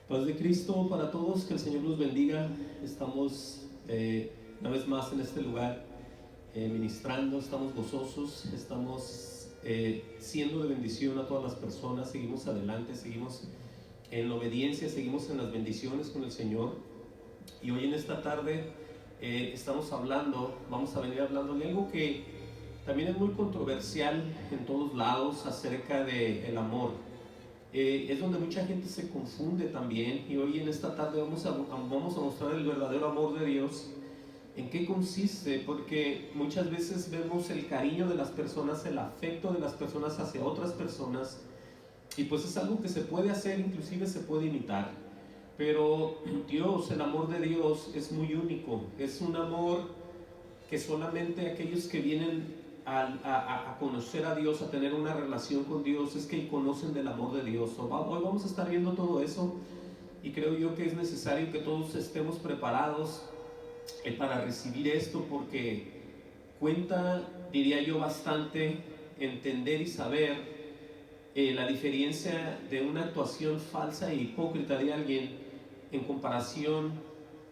Paz de Cristo para todos, que el Señor los bendiga. Estamos una vez más en este lugar ministrando, estamos gozosos, estamos siendo de bendición a todas las personas, seguimos adelante, seguimos en la obediencia, seguimos en las bendiciones con el Señor. Y hoy en esta tarde vamos a venir hablando de algo que también es muy controversial en todos lados acerca del amor. Es donde mucha gente se confunde también, y hoy en esta tarde vamos a mostrar el verdadero amor de Dios. ¿En qué consiste? Porque muchas veces vemos el cariño de las personas, el afecto de las personas hacia otras personas, y pues es algo que se puede hacer, inclusive se puede imitar. Pero Dios, el amor de Dios es muy único, es un amor que solamente aquellos que vienen a conocer a Dios, a tener una relación con Dios, es que conocen del amor de Dios. Hoy vamos a estar viendo todo eso, y creo yo que es necesario que todos estemos preparados para recibir esto, porque cuenta, diría yo, bastante entender y saber la diferencia de una actuación falsa e hipócrita de alguien en comparación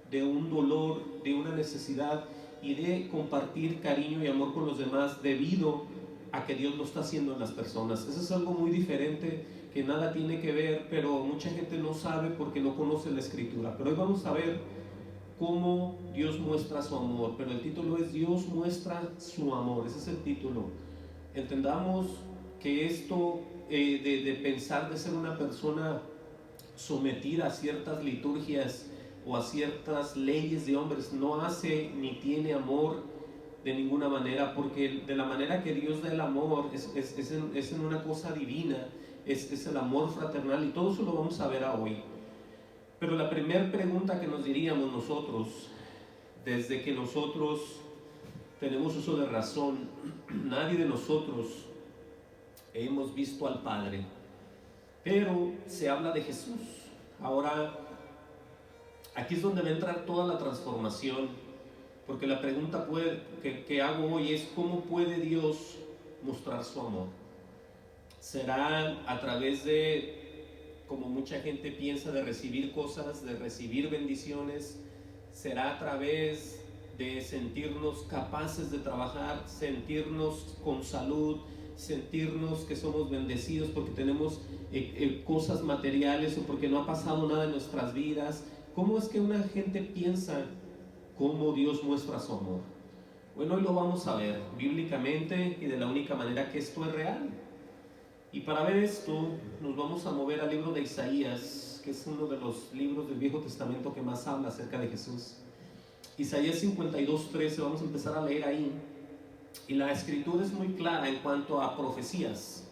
de un dolor, de una necesidad y de compartir cariño y amor con los demás debido a que Dios lo está haciendo en las personas. Eso es algo muy diferente, que nada tiene que ver, pero mucha gente no sabe porque no conoce la Escritura. Pero hoy vamos a ver cómo Dios muestra su amor, pero el título es Dios muestra su amor, ese es el título. Entendamos que esto de pensar de ser una persona sometida a ciertas liturgias o a ciertas leyes de hombres no hace ni tiene amor de ninguna manera, porque de la manera que Dios da el amor es en una cosa divina, es el amor fraternal, y todo eso lo vamos a ver hoy. Pero la primera pregunta que nos diríamos nosotros, desde que nosotros tenemos uso de razón, nadie de nosotros hemos visto al Padre, pero se habla de Jesús. Ahora, aquí es donde va a entrar toda la transformación, porque la pregunta que hago hoy es: ¿cómo puede Dios mostrar su amor? ¿Será a través de, como mucha gente piensa, de recibir cosas, de recibir bendiciones? ¿Será a través de sentirnos capaces de trabajar, sentirnos con salud, sentirnos que somos bendecidos porque tenemos cosas materiales o porque no ha pasado nada en nuestras vidas? ¿Cómo es que una gente piensa cómo Dios muestra su amor? Bueno, hoy lo vamos a ver bíblicamente y de la única manera que esto es real. Y para ver esto nos vamos a mover al libro de Isaías, que es uno de los libros del Viejo Testamento que más habla acerca de Jesús. Isaías 52:13, vamos a empezar a leer ahí. Y la escritura es muy clara en cuanto a profecías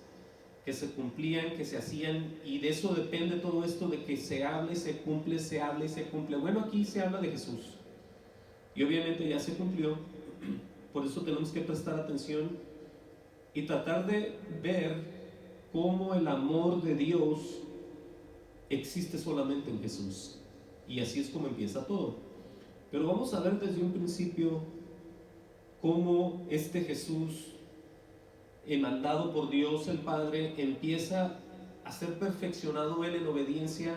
que se cumplían, que se hacían, y de eso depende todo esto, de que se hable, se cumple, se hable y se cumple. Bueno, aquí se habla de Jesús, y obviamente ya se cumplió, por eso tenemos que prestar atención y tratar de ver cómo el amor de Dios existe solamente en Jesús. Y así es como empieza todo. Pero vamos a ver desde un principio cómo este Jesús, mandado por Dios el Padre, empieza a ser perfeccionado él en obediencia,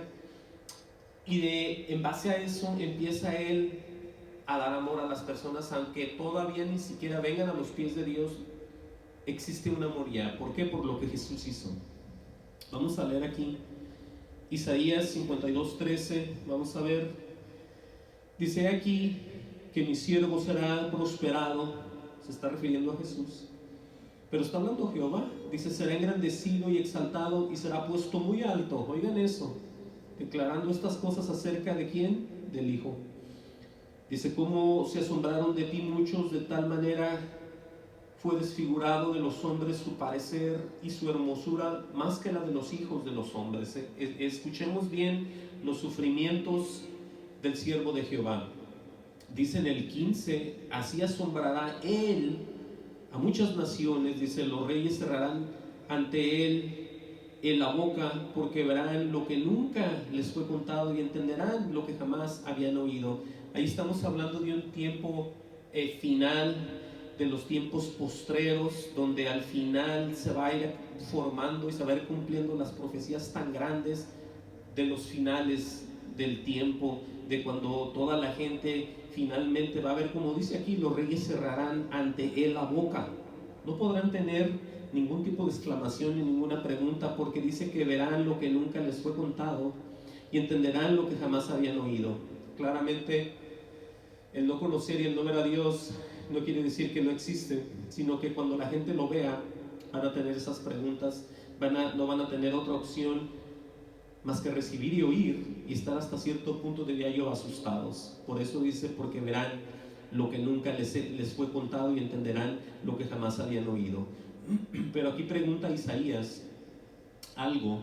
y en base a eso empieza él a dar amor a las personas, aunque todavía ni siquiera vengan a los pies de Dios. Existe un amor ya. ¿Por qué? Por lo que Jesús hizo. Vamos a leer aquí Isaías 52:13. Vamos a ver. Dice aquí que mi siervo será prosperado. Se está refiriendo a Jesús, pero está hablando Jehová. Dice: será engrandecido y exaltado y será puesto muy alto. Oigan eso, declarando estas cosas acerca de ¿quién? Del Hijo. Dice: cómo se asombraron de ti muchos, de tal manera fue desfigurado de los hombres su parecer, y su hermosura más que la de los hijos de los hombres. Escuchemos bien los sufrimientos del siervo de Jehová. Dice en el 15: así asombrará él a muchas naciones. Dice: los reyes cerrarán ante él en la boca, porque verán lo que nunca les fue contado y entenderán lo que jamás habían oído. Ahí estamos hablando de un tiempo final, de los tiempos postreros, donde al final se va a ir formando y se va a ir cumpliendo las profecías tan grandes de los finales del tiempo, de cuando toda la gente finalmente va a ver, como dice aquí, los reyes cerrarán ante él la boca. No podrán tener ningún tipo de exclamación ni ninguna pregunta, porque dice que verán lo que nunca les fue contado y entenderán lo que jamás habían oído. Claramente, el no conocer y el no ver a Dios no quiere decir que no existe, sino que cuando la gente lo vea, van a tener esas preguntas, no van a tener otra opción más que recibir y oír, y estar hasta cierto punto, diría yo, asustados. Por eso dice, porque verán lo que nunca les fue contado y entenderán lo que jamás habían oído. Pero aquí pregunta Isaías algo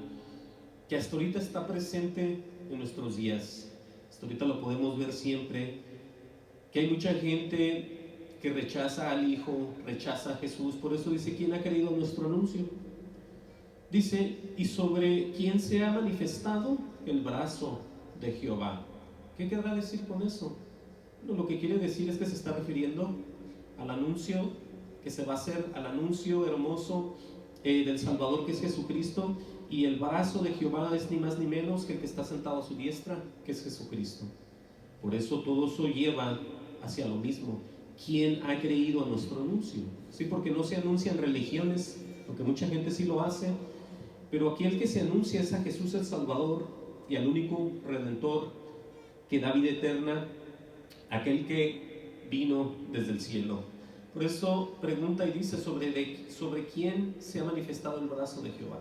que hasta ahorita está presente en nuestros días. Hasta ahorita lo podemos ver siempre, que hay mucha gente que rechaza al Hijo, rechaza a Jesús. Por eso dice, ¿quién ha querido nuestro anuncio? Dice, ¿y sobre quién se ha manifestado el brazo de Jehová? ¿Qué querrá decir con eso? Bueno, lo que quiere decir es que se está refiriendo al anuncio que se va a hacer, al anuncio hermoso del Salvador, que es Jesucristo, y el brazo de Jehová es ni más ni menos que el que está sentado a su diestra, que es Jesucristo. Por eso todo eso lleva hacia lo mismo. ¿Quién ha creído a nuestro anuncio? Sí, porque no se anuncian religiones, porque mucha gente sí lo hace, pero aquí el que se anuncia es a Jesús el Salvador y al único Redentor que da vida eterna, aquel que vino desde el cielo. Por eso pregunta y dice sobre quién se ha manifestado el brazo de Jehová.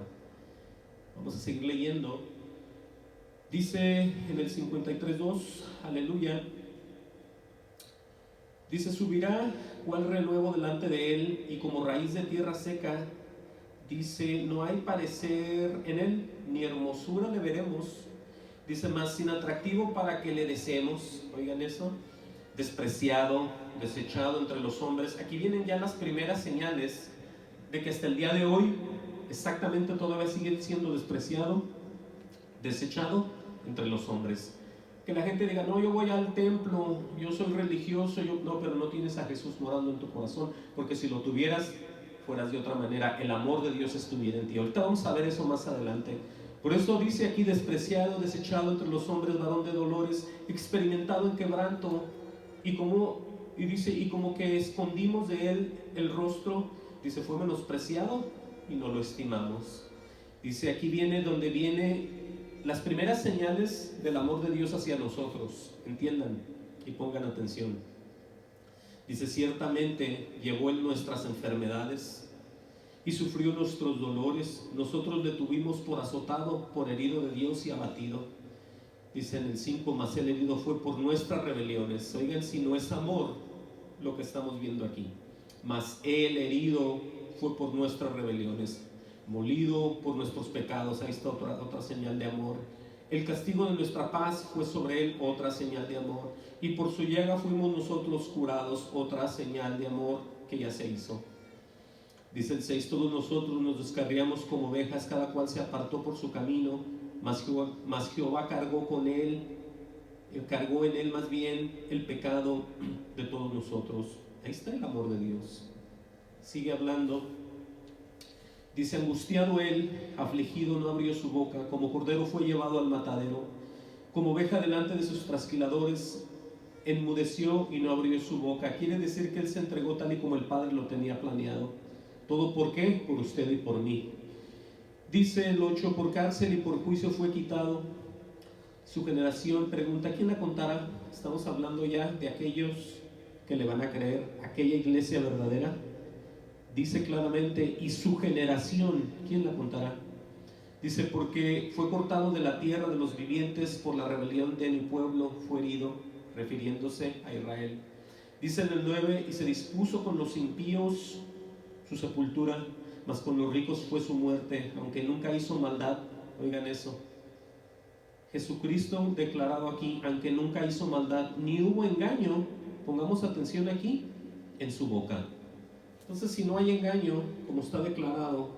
Vamos a seguir leyendo. Dice en el 53:2, aleluya, dice, subirá cual renuevo delante de él, y como raíz de tierra seca. Dice, no hay parecer en él, ni hermosura le veremos. Dice, más sin atractivo para que le deseemos. Oigan eso, despreciado, desechado entre los hombres. Aquí vienen ya las primeras señales de que hasta el día de hoy exactamente todavía sigue siendo despreciado, desechado entre los hombres. Que la gente diga, no, yo voy al templo, yo soy religioso, no, pero no tienes a Jesús morando en tu corazón, porque si lo tuvieras, fueras de otra manera, el amor de Dios estuviera en ti. Ahorita vamos a ver eso más adelante. Por eso dice aquí, despreciado, desechado entre los hombres, varón de dolores, experimentado en quebranto, y como que escondimos de él el rostro. Dice, fue menospreciado y no lo estimamos. Dice, aquí viene donde viene las primeras señales del amor de Dios hacia nosotros. Entiendan y pongan atención. Dice, ciertamente llevó él nuestras enfermedades y sufrió nuestros dolores. Nosotros le tuvimos por azotado, por herido de Dios y abatido. Dice en el 5, mas el herido fue por nuestras rebeliones. Oigan, si no es amor lo que estamos viendo aquí. Mas el herido fue por nuestras rebeliones, molido por nuestros pecados. Ahí está otra señal de amor. El castigo de nuestra paz fue sobre él, otra señal de amor. Y por su llaga fuimos nosotros curados, otra señal de amor que ya se hizo. Dice el 6, todos nosotros nos descarriamos como ovejas, cada cual se apartó por su camino, mas Jehová cargó en él más bien el pecado de todos nosotros. Ahí está el amor de Dios. Sigue hablando. Dice, angustiado él, afligido, no abrió su boca, como cordero fue llevado al matadero, como oveja delante de sus trasquiladores, enmudeció y no abrió su boca. Quiere decir que él se entregó tal y como el Padre lo tenía planeado. ¿Todo por qué? Por usted y por mí. Dice el 8, por cárcel y por juicio fue quitado. Su generación pregunta, ¿quién la contará? Estamos hablando ya de aquellos que le van a creer, aquella iglesia verdadera. Dice claramente, y su generación, ¿quién la contará? Dice, porque fue cortado de la tierra de los vivientes, por la rebelión de mi pueblo fue herido, refiriéndose a Israel. Dice en el 9, y se dispuso con los impíos su sepultura, mas con los ricos fue su muerte, aunque nunca hizo maldad. Oigan eso, Jesucristo declarado aquí, aunque nunca hizo maldad, ni hubo engaño, pongamos atención aquí, en su boca. Entonces, si no hay engaño, como está declarado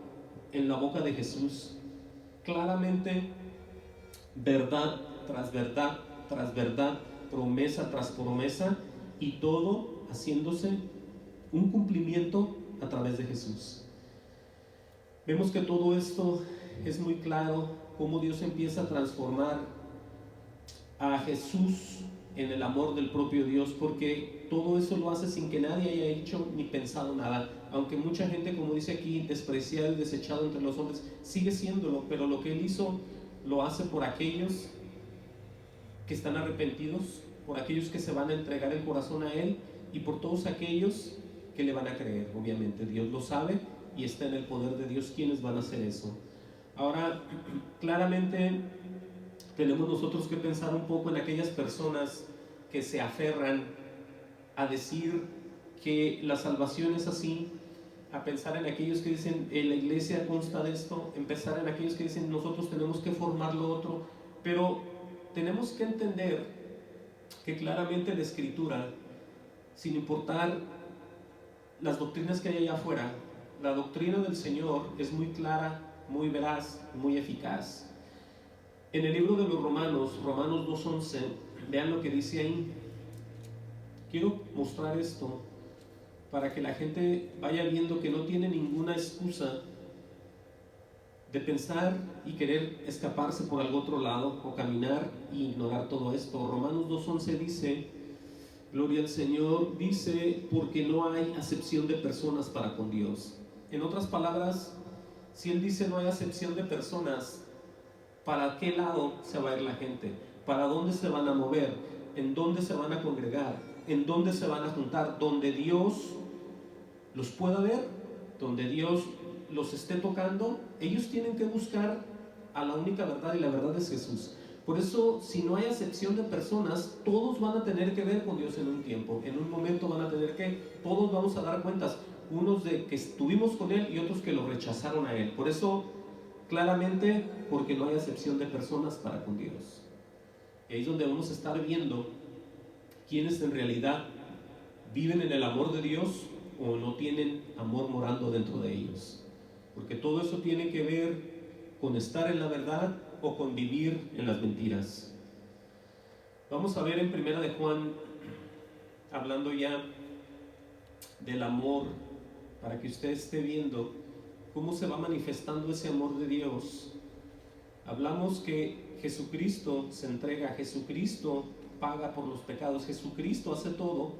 en la boca de Jesús, claramente verdad tras verdad tras verdad, promesa tras promesa, y todo haciéndose un cumplimiento a través de Jesús. Vemos que todo esto es muy claro cómo Dios empieza a transformar a Jesús en el amor del propio Dios, porque todo eso lo hace sin que nadie haya hecho ni pensado nada. Aunque mucha gente, como dice aquí, despreciado y desechado entre los hombres, sigue siéndolo, pero lo que Él hizo lo hace por aquellos que están arrepentidos, por aquellos que se van a entregar el corazón a Él y por todos aquellos que le van a creer. Obviamente Dios lo sabe y está en el poder de Dios quienes van a hacer eso. Ahora, claramente tenemos nosotros que pensar un poco en aquellas personas que se aferran a decir que la salvación es así, a pensar en aquellos que dicen la iglesia consta de esto, empezar en aquellos que dicen nosotros tenemos que formar lo otro, pero tenemos que entender que claramente la Escritura, sin importar las doctrinas que hay allá afuera, la doctrina del Señor es muy clara, muy veraz, muy eficaz. En el libro de los Romanos 2:11, vean lo que dice ahí. Quiero mostrar esto para que la gente vaya viendo que no tiene ninguna excusa de pensar y querer escaparse por algún otro lado o caminar y ignorar todo esto. Romanos 2:11 dice, gloria al Señor, dice, porque no hay acepción de personas para con Dios. En otras palabras, si Él dice no hay acepción de personas, ¿para qué lado se va a ir la gente? ¿Para dónde se van a mover? ¿En dónde se van a congregar? ¿En dónde se van a juntar? Donde Dios los pueda ver, donde Dios los esté tocando, ellos tienen que buscar a la única verdad, y la verdad es Jesús. Por eso, si no hay acepción de personas, todos van a tener que ver con Dios en un tiempo, en un momento van a tener que, todos vamos a dar cuentas, unos de que estuvimos con Él y otros que lo rechazaron a Él. Por eso, claramente, porque no hay acepción de personas para con Dios. Y ahí es donde vamos a estar viendo quiénes en realidad viven en el amor de Dios o no tienen amor morando dentro de ellos. Porque todo eso tiene que ver con estar en la verdad o con vivir en las mentiras. Vamos a ver en Primera de Juan, hablando ya del amor, para que usted esté viendo cómo se va manifestando ese amor de Dios. Hablamos que Jesucristo se entrega, Jesucristo paga por los pecados, Jesucristo hace todo,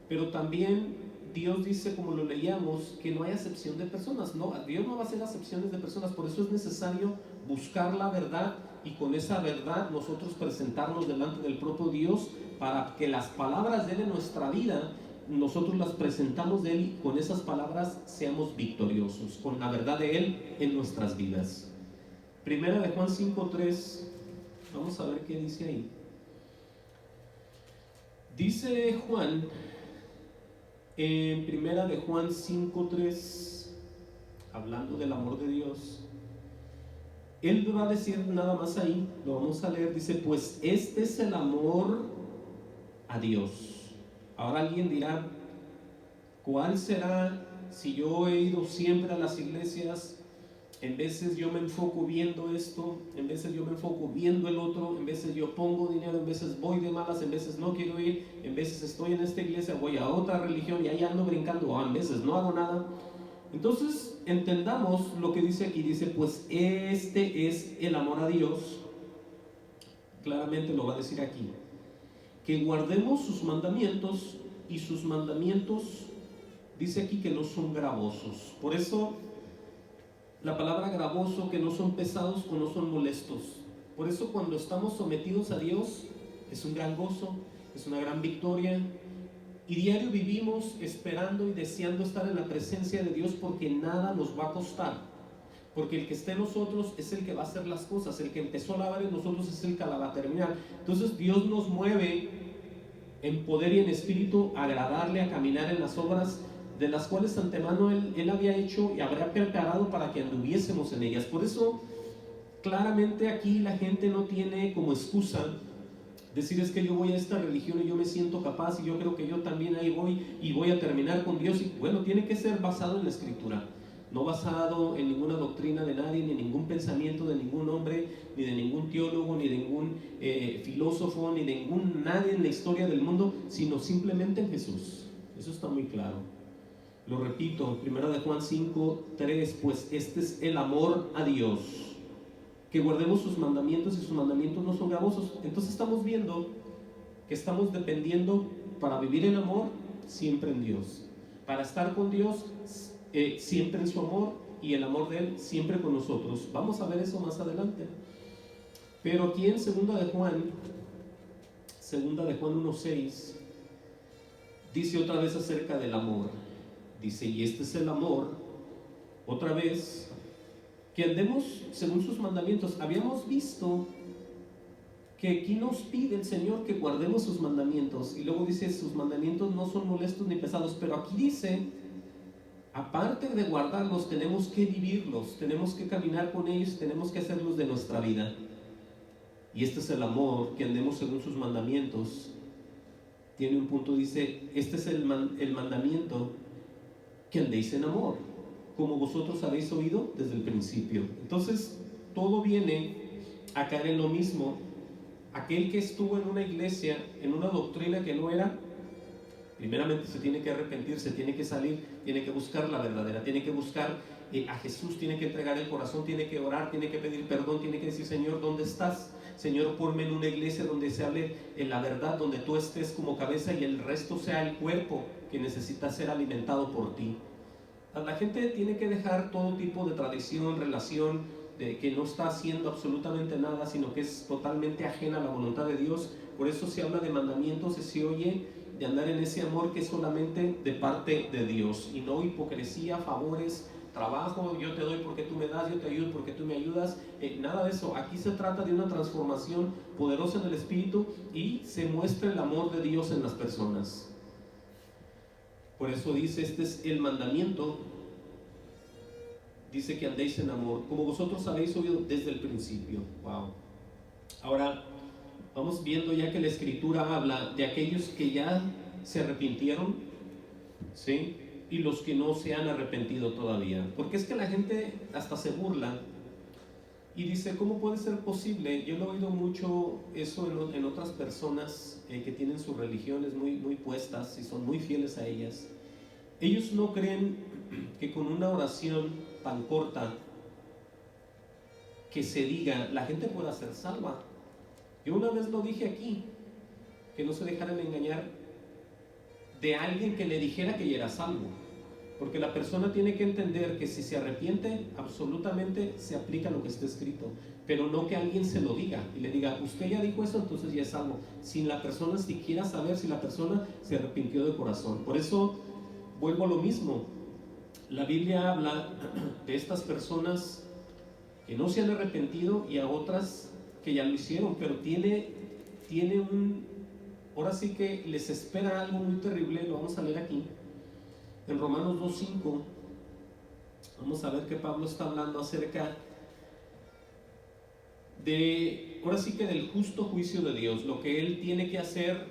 pero también Dios dice, como lo leíamos, que no hay acepción de personas. No, Dios no va a hacer acepciones de personas, por eso es necesario buscar la verdad y con esa verdad nosotros presentarnos delante del propio Dios para que las palabras de Él en nuestra vida, nosotros las presentamos de Él y con esas palabras seamos victoriosos, con la verdad de Él en nuestras vidas. Primera de Juan 5:3, vamos a ver qué dice ahí. Dice Juan, en Primera de Juan 5:3, hablando del amor de Dios, Él va a decir nada más ahí, lo vamos a leer, dice, pues este es el amor a Dios. Ahora alguien dirá, ¿cuál será si yo he ido siempre a las iglesias? En veces yo me enfoco viendo esto, en veces yo me enfoco viendo el otro, en veces yo pongo dinero, en veces voy de malas, en veces no quiero ir, en veces estoy en esta iglesia, voy a otra religión y ahí ando brincando, o en veces no hago nada. Entonces entendamos lo que dice aquí, dice, pues este es el amor a Dios, claramente lo va a decir aquí, que guardemos sus mandamientos, y sus mandamientos, dice aquí que no son gravosos. Por eso la palabra gravoso, que no son pesados o no son molestos. Por eso cuando estamos sometidos a Dios es un gran gozo, es una gran victoria, y diario vivimos esperando y deseando estar en la presencia de Dios, porque nada nos va a costar, porque el que esté en nosotros es el que va a hacer las cosas, el que empezó a lavar en nosotros es el que la va a terminar. Entonces Dios nos mueve en poder y en espíritu a agradarle, a caminar en las obras de las cuales antemano él había hecho y habría preparado para que anduviésemos en ellas. Por eso claramente aquí la gente no tiene como excusa decir, es que yo voy a esta religión y yo me siento capaz y yo creo que yo también ahí voy y voy a terminar con Dios. Y bueno, tiene que ser basado en la Escritura, no basado en ninguna doctrina de nadie, ni en ningún pensamiento de ningún hombre, ni de ningún teólogo, ni de ningún filósofo, ni de ningún nadie en la historia del mundo, sino simplemente en Jesús. Eso está muy claro. Lo repito, 1 de Juan 5:3, pues este es el amor a Dios, que guardemos sus mandamientos y sus mandamientos no son gravosos. Entonces estamos viendo que estamos dependiendo para vivir en amor siempre en Dios, para estar con Dios siempre en su amor y el amor de Él siempre con nosotros. Vamos a ver eso más adelante. Pero aquí en segunda de Juan 1:6 dice otra vez acerca del amor. Dice, y este es el amor, otra vez, que andemos según sus mandamientos. Habíamos visto que aquí nos pide el Señor que guardemos sus mandamientos, y luego dice, sus mandamientos no son molestos ni pesados, pero aquí dice, aparte de guardarlos, tenemos que vivirlos, tenemos que caminar con ellos, tenemos que hacerlos de nuestra vida. Y este es el amor, que andemos según sus mandamientos. Tiene un punto, dice, este es el mandamiento, que andéis en amor, como vosotros habéis oído desde el principio. Entonces, todo viene a caer en lo mismo. Aquel que estuvo en una iglesia, en una doctrina que no era, primeramente se tiene que arrepentir, se tiene que salir, tiene que buscar la verdadera, tiene que buscar a Jesús, tiene que entregar el corazón, tiene que orar, tiene que pedir perdón, tiene que decir, Señor, ¿dónde estás? Señor, ponme en una iglesia donde se hable en la verdad, donde tú estés como cabeza y el resto sea el cuerpo que necesita ser alimentado por ti. La gente tiene que dejar todo tipo de tradición, relación, de que no está haciendo absolutamente nada, sino que es totalmente ajena a la voluntad de Dios. Por eso se habla de mandamientos, se oye de andar en ese amor que es solamente de parte de Dios, y no hipocresía, favores, trabajo, yo te doy porque tú me das, yo te ayudo porque tú me ayudas, nada de eso. Aquí se trata de una transformación poderosa en el espíritu y se muestra el amor de Dios en las personas. Por eso dice, este es el mandamiento, dice que andéis en amor, como vosotros habéis oído desde el principio. Wow. Ahora vamos viendo ya que la escritura habla de aquellos que ya se arrepintieron, ¿sí? Y los que no se han arrepentido todavía. Porque es que la gente hasta se burla y dice, ¿cómo puede ser posible? Yo lo he oído mucho eso en otras personas que tienen sus religiones muy puestas y son muy fieles a ellas. Ellos no creen que con una oración tan corta que se diga, la gente pueda ser salva. Yo una vez lo dije aquí, que no se dejaran engañar de alguien que le dijera que ya era salvo, porque la persona tiene que entender que si se arrepiente, absolutamente se aplica lo que está escrito, pero no que alguien se lo diga y le diga, usted ya dijo eso, entonces ya es salvo, sin la persona siquiera saber si la persona se arrepintió de corazón. Por eso vuelvo a lo mismo, la Biblia habla de estas personas que no se han arrepentido y a otras que ya lo hicieron, pero tiene ahora sí que les espera algo muy terrible. Lo vamos a leer aquí en Romanos 2:5. Vamos a ver que Pablo está hablando acerca de, ahora sí que del justo juicio de Dios, lo que Él tiene que hacer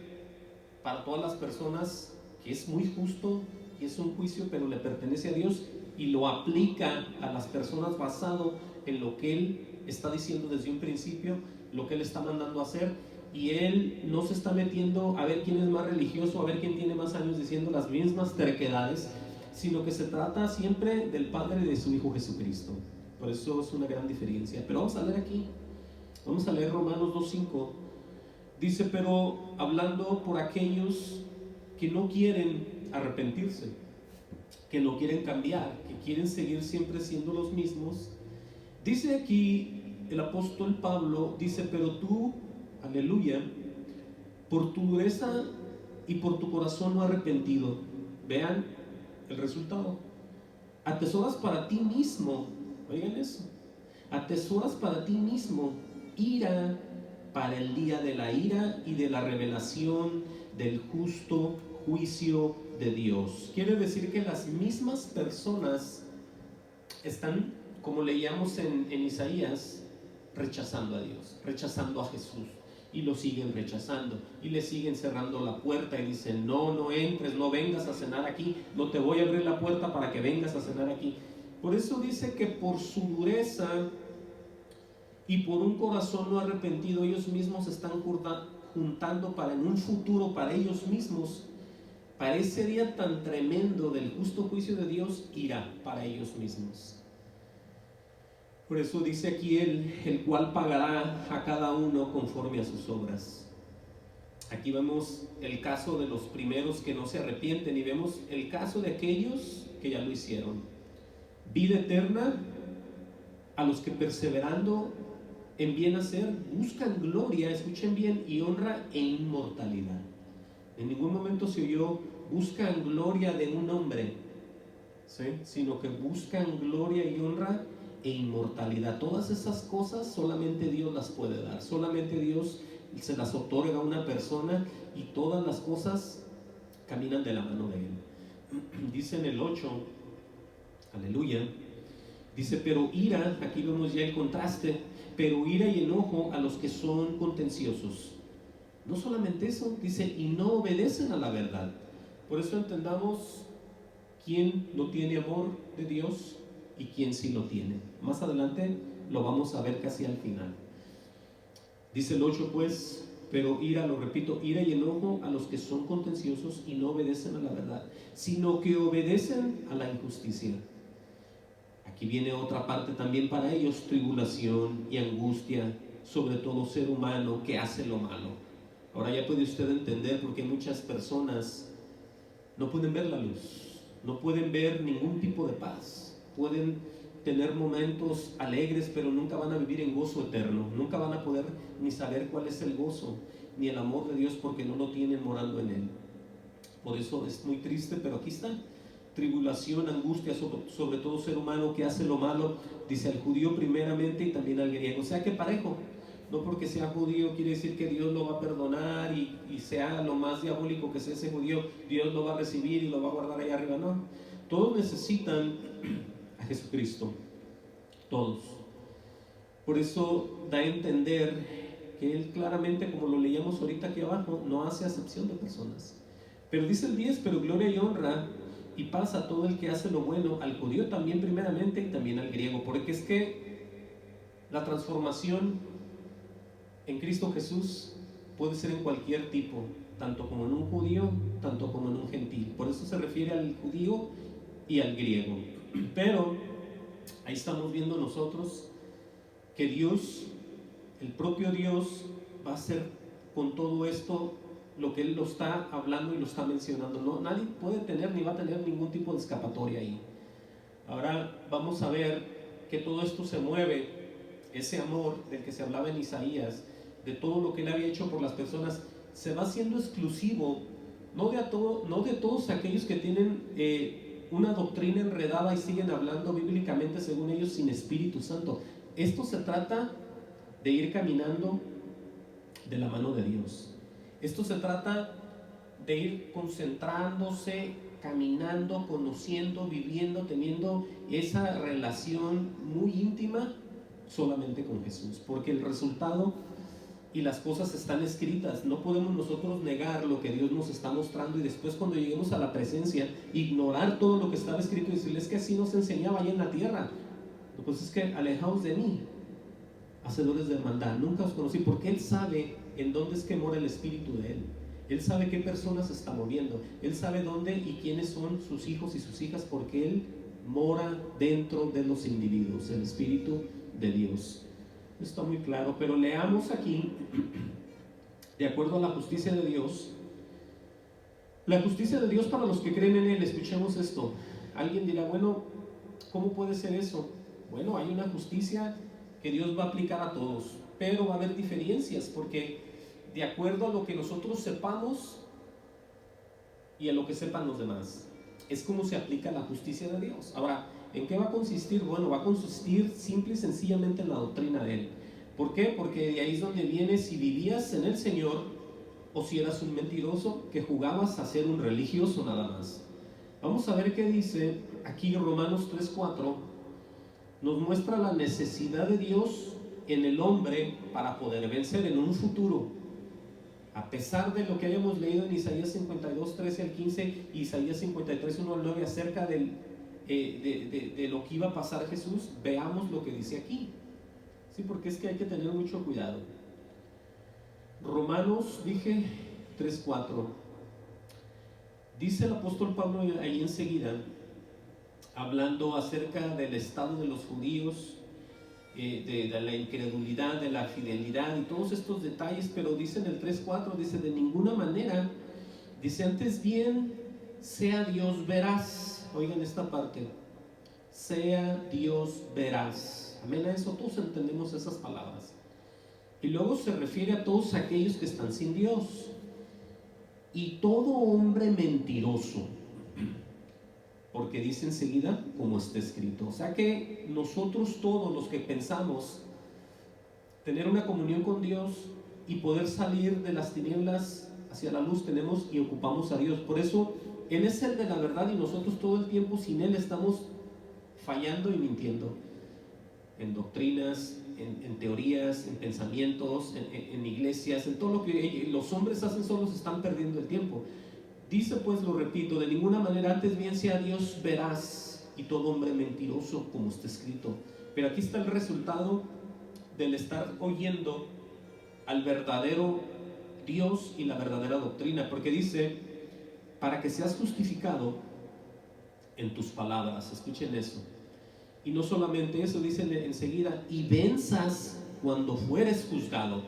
para todas las personas, que es muy justo y es un juicio, pero le pertenece a Dios y lo aplica a las personas basado en lo que Él está diciendo desde un principio, lo que Él está mandando a hacer. Y Él no se está metiendo a ver quién es más religioso, a ver quién tiene más años diciendo las mismas terquedades, sino que se trata siempre del Padre y de su Hijo Jesucristo. Por eso es una gran diferencia. Pero vamos a leer aquí, vamos a leer Romanos 2:5. Dice, pero hablando por aquellos que no quieren arrepentirse, que no quieren cambiar, que quieren seguir siempre siendo los mismos, dice aquí el apóstol Pablo, dice, pero tú, aleluya, por tu dureza y por tu corazón no arrepentido. Vean el resultado. Atesoras para ti mismo, oigan eso, atesoras para ti mismo ira para el día de la ira y de la revelación del justo juicio de Dios. Quiere decir que las mismas personas están, como leíamos en Isaías, rechazando a Dios, rechazando a Jesús, y lo siguen rechazando y le siguen cerrando la puerta y dicen, no entres, no vengas a cenar aquí, no te voy a abrir la puerta para que vengas a cenar aquí. Por eso dice que por su dureza y por un corazón no arrepentido, ellos mismos están juntando para en un futuro, para ellos mismos, para ese día tan tremendo del justo juicio de Dios, ira para ellos mismos. Por eso dice aquí él, el cual pagará a cada uno conforme a sus obras. Aquí vemos el caso de los primeros que no se arrepienten y vemos el caso de aquellos que ya lo hicieron. Vida eterna a los que perseverando en bien hacer buscan gloria, escuchen bien, y honra e inmortalidad. En ningún momento se oyó buscan gloria de un hombre, ¿sí? Sino que buscan gloria y honra e inmortalidad. Todas esas cosas solamente Dios las puede dar, solamente Dios se las otorga a una persona, y todas las cosas caminan de la mano de Él. Dice en el 8, aleluya, dice, pero ira, aquí vemos ya el contraste, pero ira y enojo a los que son contenciosos. No solamente eso, dice, y no obedecen a la verdad. Por eso entendamos quién no tiene amor de Dios y quién sí lo tiene. Más adelante lo vamos a ver casi al final. Dice el 8 pues, pero ira, lo repito, ira y enojo a los que son contenciosos y no obedecen a la verdad, sino que obedecen a la injusticia. Aquí viene otra parte también para ellos, tribulación y angustia sobre todo ser humano que hace lo malo. Ahora ya puede usted entender por qué muchas personas no pueden ver la luz, no pueden ver ningún tipo de paz, pueden tener momentos alegres, pero nunca van a vivir en gozo eterno, nunca van a poder ni saber cuál es el gozo, ni el amor de Dios, porque no lo tienen morando en Él. Por eso es muy triste, pero aquí está. Tribulación, angustia sobre todo ser humano que hace lo malo, dice al judío primeramente y también al griego. O sea que parejo, no porque sea judío quiere decir que Dios lo va a perdonar y sea lo más diabólico que sea ese judío, Dios lo va a recibir y lo va a guardar allá arriba. No, todos necesitan a Jesucristo, todos. Por eso da a entender que Él claramente, como lo leíamos ahorita aquí abajo, no hace acepción de personas. Pero dice el 10, pero gloria y honra y paz a todo el que hace lo bueno, al judío también primeramente y también al griego, porque es que la transformación en Cristo Jesús puede ser en cualquier tipo, tanto como en un judío, tanto como en un gentil. Por eso se refiere al judío y al griego. Pero ahí estamos viendo nosotros que Dios, el propio Dios, va a hacer con todo esto lo que Él lo está hablando y lo está mencionando. No, nadie puede tener ni va a tener ningún tipo de escapatoria ahí. Ahora vamos a ver que todo esto se mueve, ese amor del que se hablaba en Isaías, de todo lo que Él había hecho por las personas, se va haciendo exclusivo, no de todos aquellos que tienen una doctrina enredada y siguen hablando bíblicamente según ellos sin Espíritu Santo. Esto se trata de ir caminando de la mano de Dios. Esto se trata de ir concentrándose, caminando, conociendo, viviendo, teniendo esa relación muy íntima solamente con Jesús, porque el resultado y las cosas están escritas. No podemos nosotros negar lo que Dios nos está mostrando y después, cuando lleguemos a la presencia, ignorar todo lo que estaba escrito y decirles que así nos enseñaba allá en la tierra. Pues es que alejaos de mí, hacedores de maldad, nunca os conocí, porque Él sabe en dónde es que mora el Espíritu de Él. Él sabe qué personas se está moviendo, Él sabe dónde y quiénes son sus hijos y sus hijas, porque Él mora dentro de los individuos, el Espíritu de Dios. Está muy claro, pero leamos aquí, de acuerdo a la justicia de Dios, la justicia de Dios para los que creen en Él. Escuchemos esto. Alguien dirá, bueno, ¿cómo puede ser eso? Bueno, hay una justicia que Dios va a aplicar a todos, pero va a haber diferencias, porque de acuerdo a lo que nosotros sepamos y a lo que sepan los demás, es como se aplica la justicia de Dios. Ahora, ¿en qué va a consistir? Bueno, va a consistir simple y sencillamente en la doctrina de Él. ¿Por qué? Porque de ahí es donde viene si vivías en el Señor o si eras un mentiroso que jugabas a ser un religioso nada más. Vamos a ver qué dice aquí Romanos 3:4. Nos muestra la necesidad de Dios en el hombre para poder vencer en un futuro. A pesar de lo que hayamos leído en Isaías 52, 13 al 15, Isaías 53, 1 al 9, acerca de lo que iba a pasar Jesús, veamos lo que dice aquí. Sí, porque es que hay que tener mucho cuidado. Romanos, dije, 3:4. Dice el apóstol Pablo ahí enseguida, hablando acerca del estado de los judíos de la incredulidad, de la fidelidad y todos estos detalles, pero dice en el 3:4, dice, de ninguna manera, dice, antes bien, sea Dios veraz. Oigan esta parte, sea Dios veraz. Amén a eso, todos entendemos esas palabras. Y luego se refiere a todos aquellos que están sin Dios. Y todo hombre mentiroso, porque dice enseguida como está escrito. O sea que nosotros todos los que pensamos tener una comunión con Dios y poder salir de las tinieblas hacia la luz, tenemos y ocupamos a Dios. Por eso Él es el de la verdad y nosotros todo el tiempo sin Él estamos fallando y mintiendo en doctrinas, en teorías, en pensamientos, en iglesias, en todo lo que los hombres hacen solos. Están perdiendo el tiempo. Dice pues, lo repito, de ninguna manera, antes bien sea Dios veraz y todo hombre mentiroso, como está escrito. Pero aquí está el resultado del estar oyendo al verdadero Dios y la verdadera doctrina, porque dice, para que seas justificado en tus palabras. Escuchen eso. Y no solamente eso, dice enseguida, y venzas cuando fueres juzgado.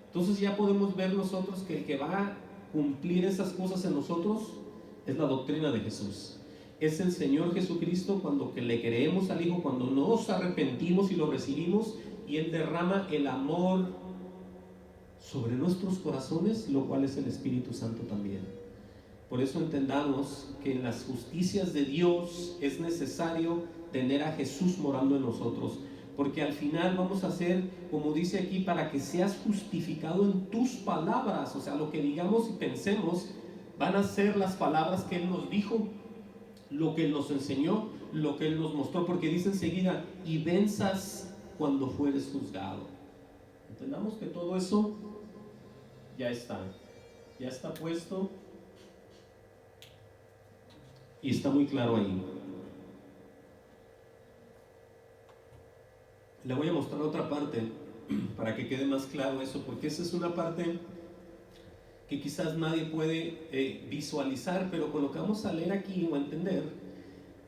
Entonces ya podemos ver nosotros que el que va a cumplir esas cosas en nosotros es la doctrina de Jesús. Es el Señor Jesucristo, cuando que le creemos al Hijo, cuando nos arrepentimos y lo recibimos, y Él derrama el amor sobre nuestros corazones, lo cual es el Espíritu Santo también. Por eso entendamos que en las justicias de Dios es necesario tener a Jesús morando en nosotros, porque al final vamos a hacer, como dice aquí, para que seas justificado en tus palabras. O sea, lo que digamos y pensemos van a ser las palabras que Él nos dijo, lo que Él nos enseñó, lo que Él nos mostró, porque dice enseguida, y venzas cuando fueres juzgado. Entendamos que todo eso ya está puesto y está muy claro ahí. Le voy a mostrar otra parte para que quede más claro eso, porque esa es una parte que quizás nadie puede visualizar, pero con lo que vamos a leer aquí o entender,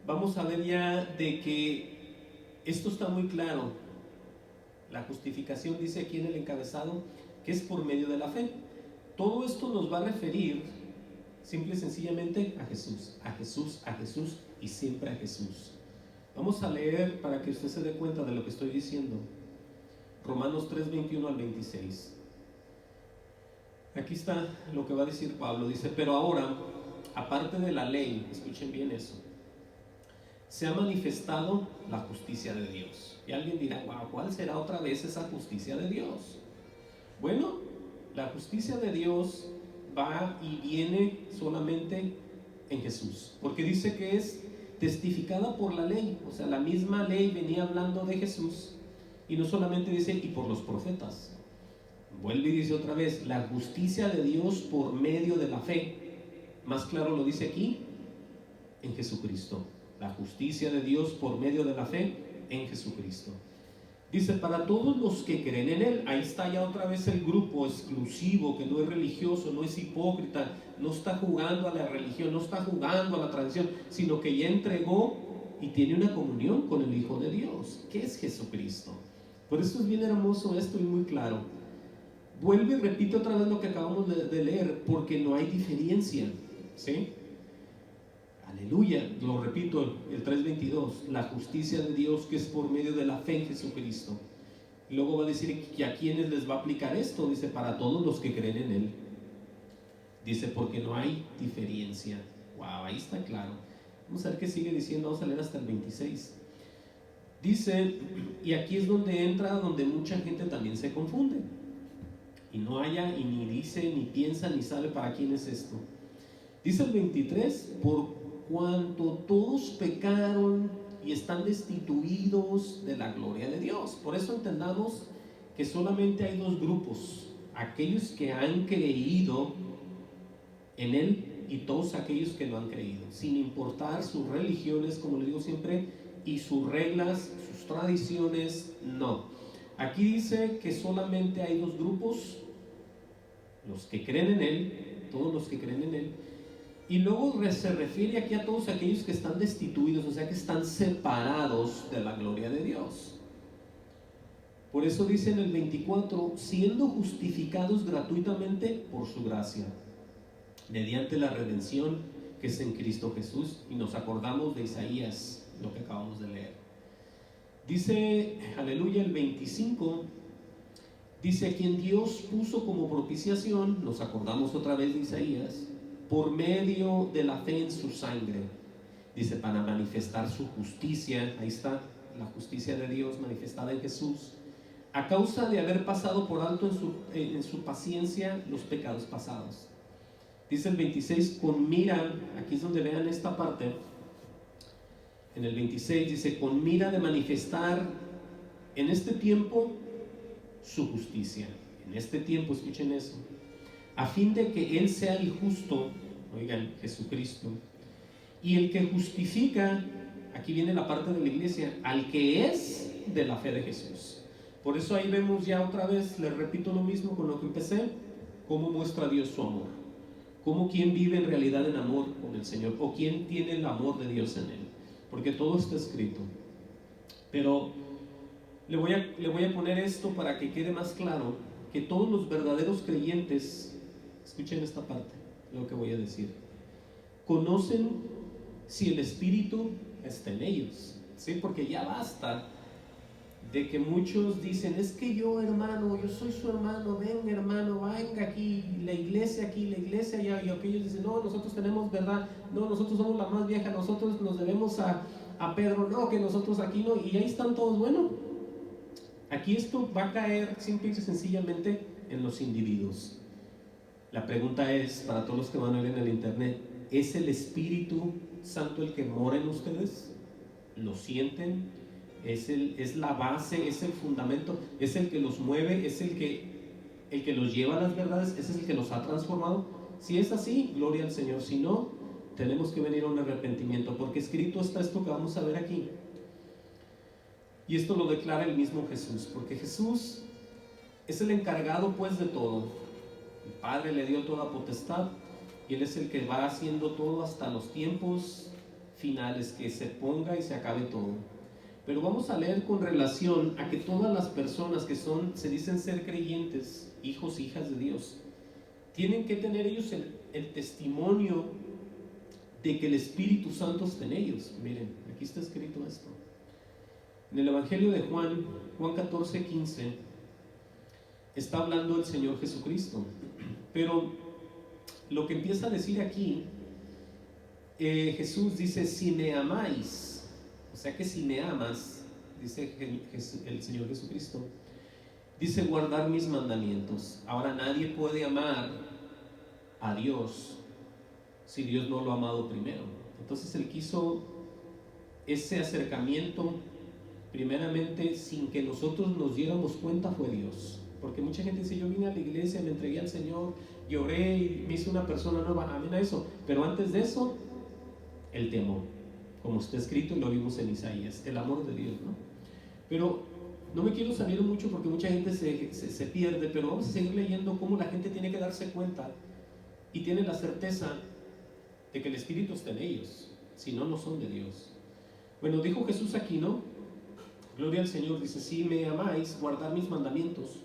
vamos a ver ya de que esto está muy claro. La justificación dice aquí en el encabezado que es por medio de la fe. Todo esto nos va a referir simple y sencillamente a Jesús, a Jesús, a Jesús y siempre a Jesús. Vamos a leer para que usted se dé cuenta de lo que estoy diciendo. Romanos 3, 21 al 26. Aquí está lo que va a decir Pablo. Dice, pero ahora, aparte de la ley, escuchen bien eso, se ha manifestado la justicia de Dios. Y alguien dirá, wow, ¿cuál será otra vez esa justicia de Dios? Bueno, la justicia de Dios va y viene solamente en Jesús, porque dice que es testificada por la ley. O sea, la misma ley venía hablando de Jesús, y no solamente dice, y por los profetas. Vuelve y dice otra vez, la justicia de Dios por medio de la fe. Más claro lo dice aquí, en Jesucristo. La justicia de Dios por medio de la fe en Jesucristo. Dice, para todos los que creen en Él. Ahí está ya otra vez el grupo exclusivo, que no es religioso, no es hipócrita, no está jugando a la religión, no está jugando a la tradición, sino que ya entregó y tiene una comunión con el Hijo de Dios, que es Jesucristo. Por eso es bien hermoso esto y muy claro. Vuelve y repite otra vez lo que acabamos de leer, porque no hay diferencia, ¿sí? Aleluya, lo repito, el 3:22, la justicia de Dios que es por medio de la fe en Jesucristo. Y luego va a decir que a quienes les va a aplicar esto, dice, para todos los que creen en Él. Dice, porque no hay diferencia. Wow, ahí está claro. Vamos a ver qué sigue diciendo, vamos a leer hasta el 26. Dice, y aquí es donde entra, donde mucha gente también se confunde. Y no haya, y ni dice, ni piensa, ni sabe para quién es esto. Dice el 23, por cuanto todos pecaron y están destituidos de la gloria de Dios. Por eso entendamos que solamente hay dos grupos: aquellos que han creído en Él y todos aquellos que no han creído, sin importar sus religiones, como le digo siempre, y sus reglas, sus tradiciones. No, aquí dice que solamente hay dos grupos: los que creen en Él, todos los que creen en Él. Y luego se refiere aquí a todos aquellos que están destituidos, o sea que están separados de la gloria de Dios. Por eso dice en el 24, siendo justificados gratuitamente por su gracia, mediante la redención que es en Cristo Jesús. Y nos acordamos de Isaías, lo que acabamos de leer. Dice, aleluya, el 25, dice, a quien Dios puso como propiciación, nos acordamos otra vez de Isaías, por medio de la fe en su sangre, dice, para manifestar su justicia. Ahí está la justicia de Dios manifestada en Jesús, a causa de haber pasado por alto en su paciencia los pecados pasados. Dice el 26, con mira, aquí es donde vean esta parte, en el 26 dice, con mira de manifestar en este tiempo su justicia. En este tiempo, escuchen eso, a fin de que Él sea el justo, oigan, Jesucristo, y el que justifica, aquí viene la parte de la iglesia, al que es de la fe de Jesús. Por eso ahí vemos ya otra vez, les repito lo mismo con lo que empecé, cómo muestra Dios su amor, cómo quien vive en realidad en amor con el Señor, o quien tiene el amor de Dios en él, porque todo está escrito. Pero le voy a poner esto para que quede más claro, que todos los verdaderos creyentes, escuchen esta parte, lo que voy a decir, conocen si el Espíritu está en ellos, ¿sí? Porque ya basta de que muchos dicen, es que yo hermano, yo soy su hermano, ven hermano, venga aquí, la iglesia allá, y aquellos dicen, no, nosotros tenemos verdad, no, nosotros somos la más vieja, nosotros nos debemos a Pedro, no, que nosotros aquí no, y ahí están todos. Bueno, aquí esto va a caer simple y sencillamente en los individuos. La pregunta es, para todos los que van a ver en el internet, ¿es el Espíritu Santo el que mora en ustedes? ¿Lo sienten? ¿Es la base, es el fundamento, es el que los mueve, es el que los lleva a las verdades, ese es el que los ha transformado? Si es así, gloria al Señor. Si no, tenemos que venir a un arrepentimiento, porque escrito está esto que vamos a ver aquí. Y esto lo declara el mismo Jesús, porque Jesús es el encargado pues de todo. El Padre le dio toda potestad y Él es el que va haciendo todo hasta los tiempos finales, que se ponga y se acabe todo. Pero vamos a leer con relación a que todas las personas que se dicen ser creyentes, hijos, hijas de Dios, tienen que tener ellos el testimonio de que el Espíritu Santo está en ellos. Miren, aquí está escrito esto. En el Evangelio de Juan 14:15, está hablando el Señor Jesucristo. Pero lo que empieza a decir aquí, Jesús dice, si me amáis, o sea que si me amas, dice el Señor Jesucristo, dice guardar mis mandamientos. Ahora nadie puede amar a Dios si Dios no lo ha amado primero. Entonces Él quiso ese acercamiento primeramente sin que nosotros nos diéramos cuenta, fue Dios. Porque mucha gente dice, yo vine a la iglesia, me entregué al Señor, lloré y me hice una persona nueva. Amén a eso. Pero antes de eso, Él te amó, como está escrito y lo vimos en Isaías, el amor de Dios, ¿no? Pero no me quiero salir mucho porque mucha gente se pierde, pero vamos a seguir leyendo cómo la gente tiene que darse cuenta y tiene la certeza de que el Espíritu está en ellos, si no, no son de Dios. Bueno, dijo Jesús aquí, ¿no? Gloria al Señor, dice, si me amáis, guardad mis mandamientos.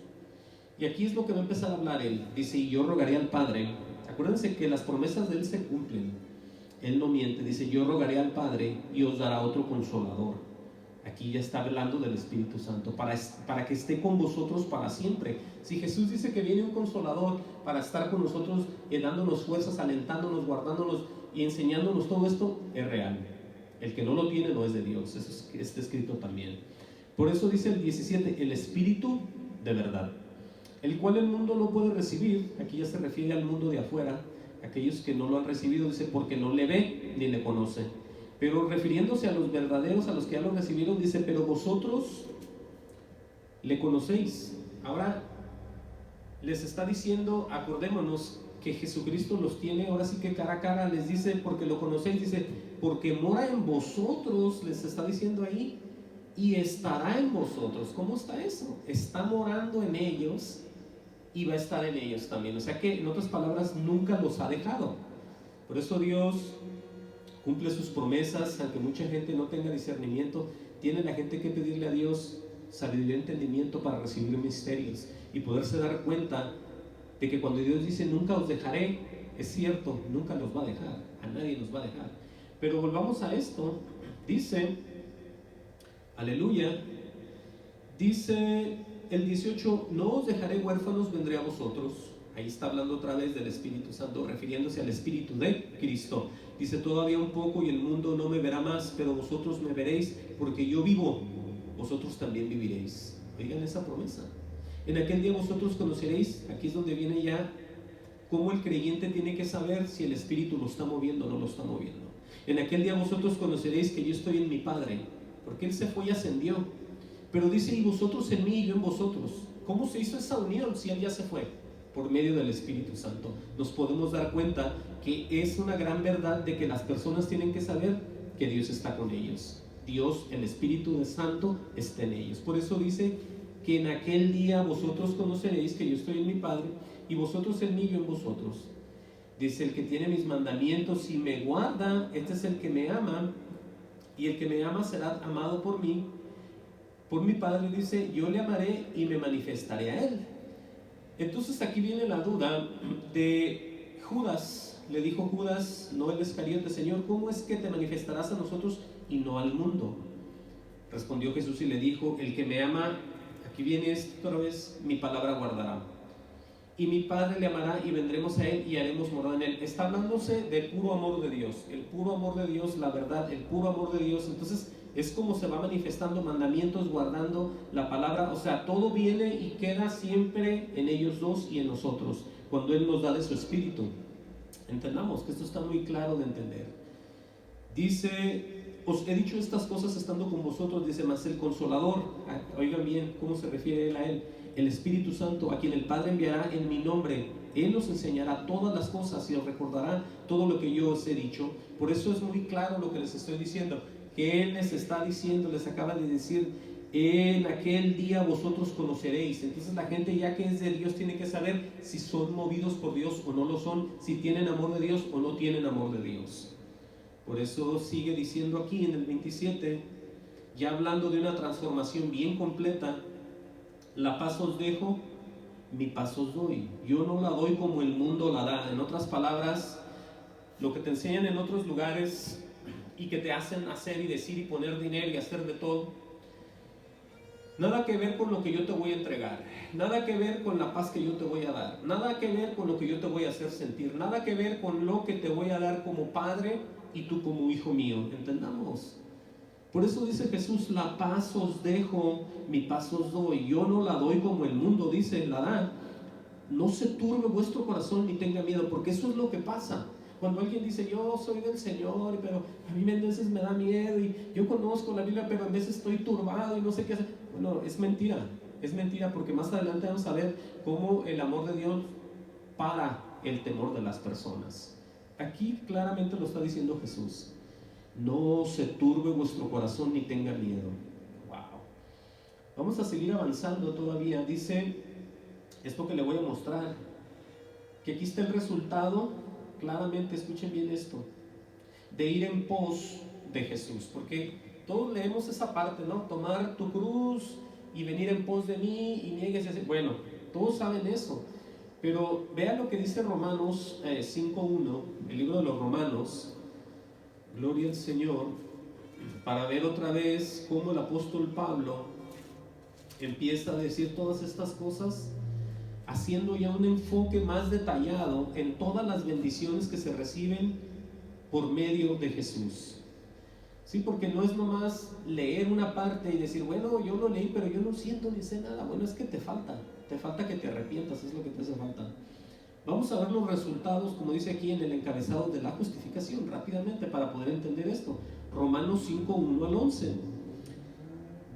Y aquí es lo que va a empezar a hablar Él, dice, y yo rogaré al Padre. Acuérdense que las promesas de Él se cumplen, Él no miente, dice, yo rogaré al Padre y os dará otro consolador. Aquí ya está hablando del Espíritu Santo, para que esté con vosotros para siempre. Si Jesús dice que viene un consolador para estar con nosotros, dándonos fuerzas, alentándonos, guardándonos y enseñándonos todo esto, es real. El que no lo tiene no es de Dios, eso está escrito también. Por eso dice el 17, el Espíritu de verdad, el cual el mundo no puede recibir. Aquí ya se refiere al mundo de afuera, aquellos que no lo han recibido, dice, porque no le ve ni le conoce. Pero refiriéndose a los verdaderos, a los que ya lo recibieron, dice, pero vosotros le conocéis. Ahora les está diciendo, acordémonos que Jesucristo los tiene ahora sí que cara a cara, les dice, porque lo conocéis, dice, porque mora en vosotros, les está diciendo ahí, y estará en vosotros. ¿Cómo está eso? Está morando en ellos y va a estar en ellos también. O sea que, en otras palabras, nunca los ha dejado. Por eso Dios cumple sus promesas, aunque mucha gente no tenga discernimiento. Tiene la gente que pedirle a Dios sabiduría y entendimiento para recibir misterios y poderse dar cuenta de que cuando Dios dice nunca os dejaré, es cierto, nunca los va a dejar, a nadie nos va a dejar. Pero volvamos a esto, dice, aleluya, dice el 18, no os dejaré huérfanos, vendré a vosotros. Ahí está hablando otra vez del Espíritu Santo, refiriéndose al Espíritu de Cristo. Dice, todavía un poco y el mundo no me verá más, pero vosotros me veréis, porque yo vivo, vosotros también viviréis. Oigan esa promesa. En aquel día vosotros conoceréis, aquí es donde viene ya, cómo el creyente tiene que saber si el Espíritu lo está moviendo o no lo está moviendo. En aquel día vosotros conoceréis que yo estoy en mi Padre, porque Él se fue y ascendió. Pero dice, y vosotros en mí y yo en vosotros. ¿Cómo se hizo esa unión si Él ya se fue? Por medio del Espíritu Santo. Nos podemos dar cuenta que es una gran verdad de que las personas tienen que saber que Dios está con ellos. Dios, el Espíritu Santo, está en ellos. Por eso dice que en aquel día vosotros conoceréis que yo estoy en mi Padre y vosotros en mí y yo en vosotros. Dice, el que tiene mis mandamientos y me guarda, este es el que me ama, y el que me ama será amado por mí. Por mi Padre, dice, yo le amaré y me manifestaré a él. Entonces aquí viene la duda de Judas. Le dijo Judas, no el Iscariote, Señor, ¿cómo es que te manifestarás a nosotros y no al mundo? Respondió Jesús y le dijo, el que me ama, aquí viene esto otra vez, mi palabra guardará. Y mi Padre le amará y vendremos a él y haremos morada en él. Está hablándose del puro amor de Dios, el puro amor de Dios, la verdad, el puro amor de Dios. Entonces es como se va manifestando mandamientos, guardando la palabra, o sea, todo viene y queda siempre en ellos dos y en nosotros, cuando Él nos da de su Espíritu. Entendamos que esto está muy claro de entender. Dice, os he dicho estas cosas estando con vosotros, dice, mas el Consolador, oigan bien cómo se refiere Él a Él, el Espíritu Santo, a quien el Padre enviará en mi nombre, Él os enseñará todas las cosas y os recordará todo lo que yo os he dicho. Por eso es muy claro lo que les estoy diciendo, que Él les está diciendo, les acaba de decir, en aquel día vosotros conoceréis. Entonces la gente ya que es de Dios tiene que saber si son movidos por Dios o no lo son, si tienen amor de Dios o no tienen amor de Dios. Por eso sigue diciendo aquí en el 27, ya hablando de una transformación bien completa, la paz os dejo, mi paz os doy. Yo no la doy como el mundo la da. En otras palabras, lo que te enseñan en otros lugares y que te hacen hacer y decir y poner dinero y hacer de todo, nada que ver con lo que yo te voy a entregar, nada que ver con la paz que yo te voy a dar, nada que ver con lo que yo te voy a hacer sentir, nada que ver con lo que te voy a dar como padre y tú como hijo mío. Entendamos. Por eso dice Jesús, la paz os dejo, mi paz os doy. Yo no la doy como el mundo dice, la da. No se turbe vuestro corazón ni tenga miedo, porque eso es lo que pasa. Cuando alguien dice, yo soy del Señor, pero a mí a veces me da miedo y yo conozco la Biblia, pero a veces estoy turbado y no sé qué hacer. Bueno, es mentira, porque más adelante vamos a ver cómo el amor de Dios para el temor de las personas. Aquí claramente lo está diciendo Jesús. No se turbe vuestro corazón ni tenga miedo. Wow. Vamos a seguir avanzando todavía. Dice esto que le voy a mostrar, que aquí está el resultado, claramente, escuchen bien esto, de ir en pos de Jesús, porque todos leemos esa parte, ¿no? Tomar tu cruz y venir en pos de mí y niegues ese. Bueno, todos saben eso, pero vean lo que dice Romanos 5:1, el libro de los Romanos. Gloria al Señor, para ver otra vez cómo el apóstol Pablo empieza a decir todas estas cosas, haciendo ya un enfoque más detallado en todas las bendiciones que se reciben por medio de Jesús. Sí, porque no es nomás leer una parte y decir, bueno, yo lo leí, pero yo no siento ni sé nada. Bueno, es que te falta que te arrepientas, es lo que te hace falta. Vamos a ver los resultados, como dice aquí en el encabezado de la justificación, rápidamente para poder entender esto. Romanos 5:1 al 11.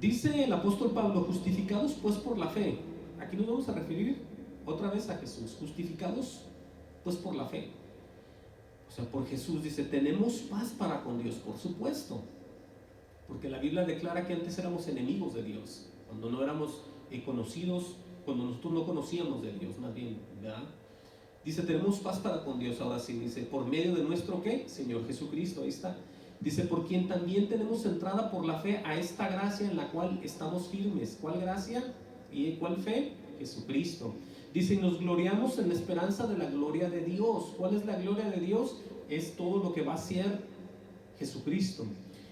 Dice el apóstol Pablo, justificados pues por la fe. Aquí nos vamos a referir otra vez a Jesús. Justificados pues por la fe. O sea, por Jesús dice, tenemos paz para con Dios, por supuesto. Porque la Biblia declara que antes éramos enemigos de Dios. Cuando no éramos conocidos, cuando nosotros no conocíamos de Dios, más bien, ¿verdad? Dice, tenemos paz para con Dios, ahora sí, dice, por medio de nuestro, ¿qué? Señor Jesucristo, ahí está. Dice, por quien también tenemos entrada por la fe a esta gracia en la cual estamos firmes. ¿Cuál gracia? ¿Y cuál fe? Jesucristo. Dice, y nos gloriamos en la esperanza de la gloria de Dios. ¿Cuál es la gloria de Dios? Es todo lo que va a ser Jesucristo.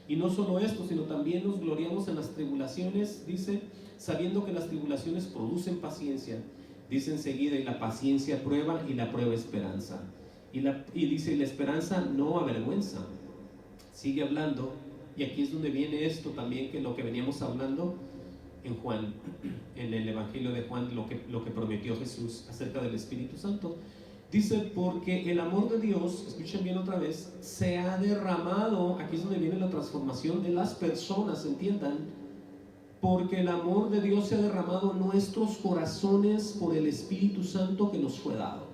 Y no solo esto, sino también nos gloriamos en las tribulaciones, dice, sabiendo que las tribulaciones producen paciencia. Dice enseguida, y la paciencia prueba, y la prueba esperanza. Y dice, y la esperanza no avergüenza. Sigue hablando, y aquí es donde viene esto también, que lo que veníamos hablando en Juan, en el Evangelio de Juan, lo que prometió Jesús acerca del Espíritu Santo. Dice, porque el amor de Dios, escuchen bien otra vez, se ha derramado, aquí es donde viene la transformación de las personas, entiendan, porque el amor de Dios se ha derramado en nuestros corazones por el Espíritu Santo que nos fue dado.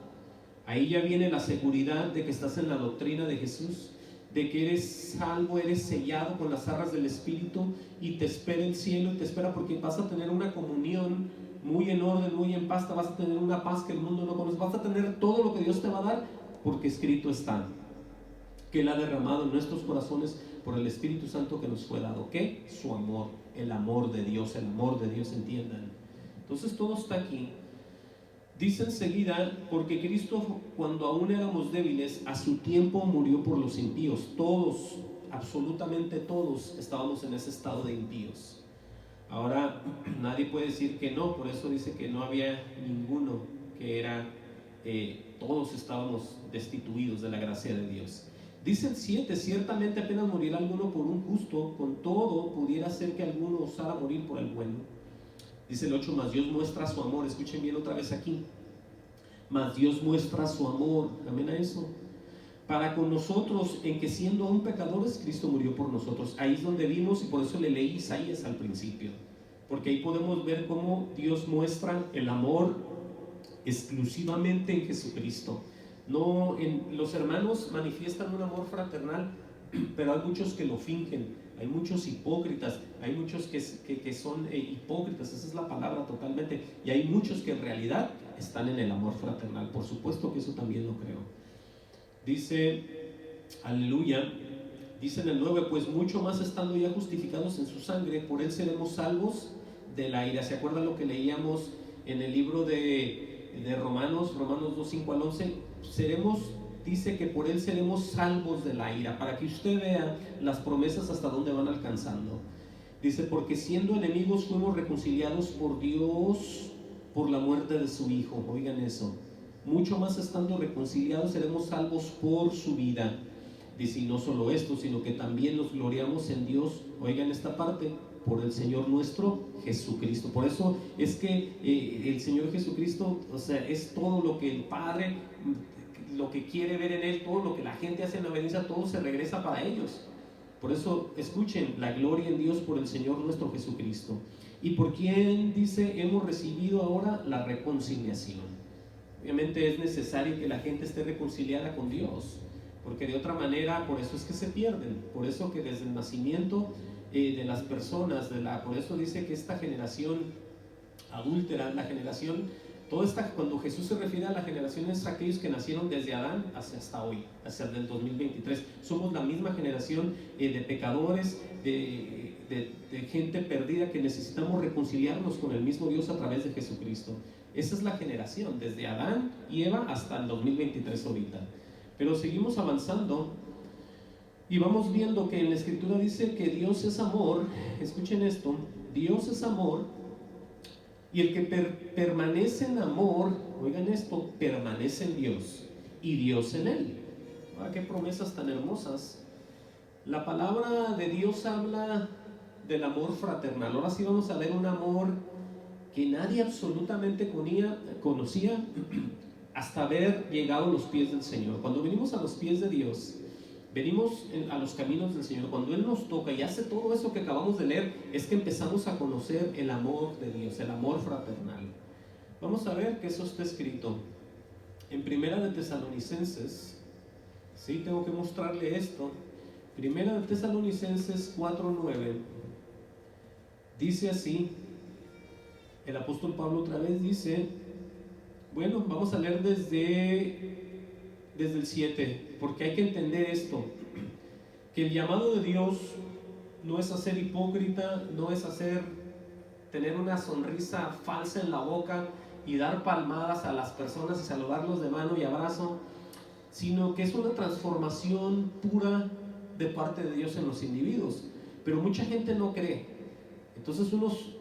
Ahí ya viene la seguridad de que estás en la doctrina de Jesús, de que eres salvo, eres sellado con las arras del Espíritu, y te espera el cielo, y te espera porque vas a tener una comunión muy en orden, muy en paz, vas a tener una paz que el mundo no conoce, vas a tener todo lo que Dios te va a dar, porque escrito está, que Él ha derramado en nuestros corazones por el Espíritu Santo que nos fue dado. ¿Qué? Su amor, el amor de Dios, entiendan. Entonces todo está aquí. Dice enseguida, porque Cristo, cuando aún éramos débiles, a su tiempo murió por los impíos. Todos, absolutamente todos, estábamos en ese estado de impíos. Ahora, nadie puede decir que no, por eso dice que no había ninguno, que era, todos estábamos destituidos de la gracia de Dios. Dice el 7, ciertamente apenas morirá alguno por un justo, con todo pudiera ser que alguno osara morir por el bueno. Dice el 8, mas Dios muestra su amor, escuchen bien otra vez aquí, mas Dios muestra su amor, amén a eso, para con nosotros, en que siendo aún pecadores, Cristo murió por nosotros. Ahí es donde vimos, y por eso le leí Isaías al principio, porque ahí podemos ver cómo Dios muestra el amor exclusivamente en Jesucristo. No, los hermanos manifiestan un amor fraternal, pero hay muchos que lo fingen, hay muchos hipócritas, hay muchos que son hipócritas, esa es la palabra totalmente, y hay muchos que en realidad están en el amor fraternal. Por supuesto que eso también lo creo. Dice, aleluya, dice en el 9, pues mucho más estando ya justificados en su sangre, por él seremos salvos de la ira. ¿Se acuerdan lo que leíamos en el libro de Romanos 2, 5 al 11? Dice que por él seremos salvos de la ira, para que usted vea las promesas hasta dónde van alcanzando. Dice, porque siendo enemigos fuimos reconciliados por Dios por la muerte de su Hijo. Oigan eso, mucho más estando reconciliados seremos salvos por su vida. Dice, y no solo esto, sino que también nos gloriamos en Dios, oigan esta parte, por el Señor nuestro Jesucristo. Por eso es que el Señor Jesucristo, o sea, es todo lo que el Padre, lo que quiere ver en Él, todo lo que la gente hace en la obediencia, todo se regresa para ellos. Por eso escuchen, la gloria en Dios por el Señor nuestro Jesucristo. Y por quien, dice, hemos recibido ahora la reconciliación. Obviamente es necesario que la gente esté reconciliada con Dios, porque de otra manera, por eso es que se pierden. Por eso que desde el nacimiento de las personas, por eso dice que esta generación adúltera, la generación, cuando Jesús se refiere a la generación, es aquellos que nacieron desde Adán hasta hoy, hacia el 2023. Somos la misma generación de pecadores, de gente perdida, que necesitamos reconciliarnos con el mismo Dios a través de Jesucristo. Esa es la generación, desde Adán y Eva hasta el 2023 ahorita. Pero seguimos avanzando y vamos viendo que en la Escritura dice que Dios es amor. Escuchen esto, Dios es amor, y el que permanece en amor, oigan esto, permanece en Dios y Dios en él. Ah, qué promesas tan hermosas. La palabra de Dios habla del amor fraternal. Ahora sí vamos a ver un amor que nadie absolutamente conocía hasta haber llegado a los pies del Señor. Cuando venimos a los pies de Dios, venimos a los caminos del Señor. Cuando Él nos toca y hace todo eso que acabamos de leer, es que empezamos a conocer el amor de Dios, el amor fraternal. Vamos a ver que eso está escrito en Primera de Tesalonicenses. Sí, tengo que mostrarle esto. Primera de Tesalonicenses 4:9. Dice así, el apóstol Pablo otra vez dice, bueno, vamos a leer desde el 7, porque hay que entender esto. que el llamado de Dios no es a ser hipócrita, no es tener una sonrisa falsa en la boca y dar palmadas a las personas y saludarlos de mano y abrazo, sino que es una transformación pura de parte de Dios en los individuos. Pero mucha gente no cree. Entonces unos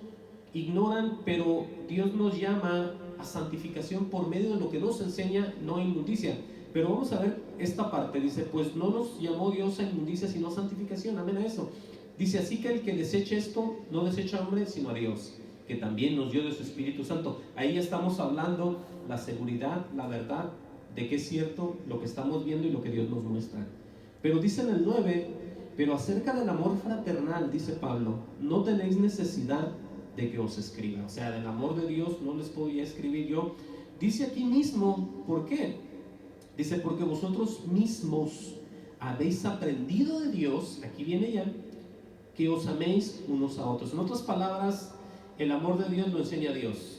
ignoran, pero Dios nos llama a santificación por medio de lo que nos enseña, no a inmundicia. Pero vamos a ver esta parte, dice, pues no nos llamó Dios a inmundicia, sino a santificación. Amén a eso. Dice, así que el que deseche esto, no desecha a hombre, sino a Dios, que también nos dio de su Espíritu Santo. Ahí ya estamos hablando la seguridad, la verdad, de que es cierto lo que estamos viendo y lo que Dios nos muestra. Pero dice en el 9, pero acerca del amor fraternal, dice Pablo, no tenéis necesidad de que os escriba. O sea, del amor de Dios no les podía escribir yo. Dice aquí mismo, ¿por qué? Dice, porque vosotros mismos habéis aprendido de Dios, aquí viene ya, que os améis unos a otros. En otras palabras, el amor de Dios lo enseña Dios.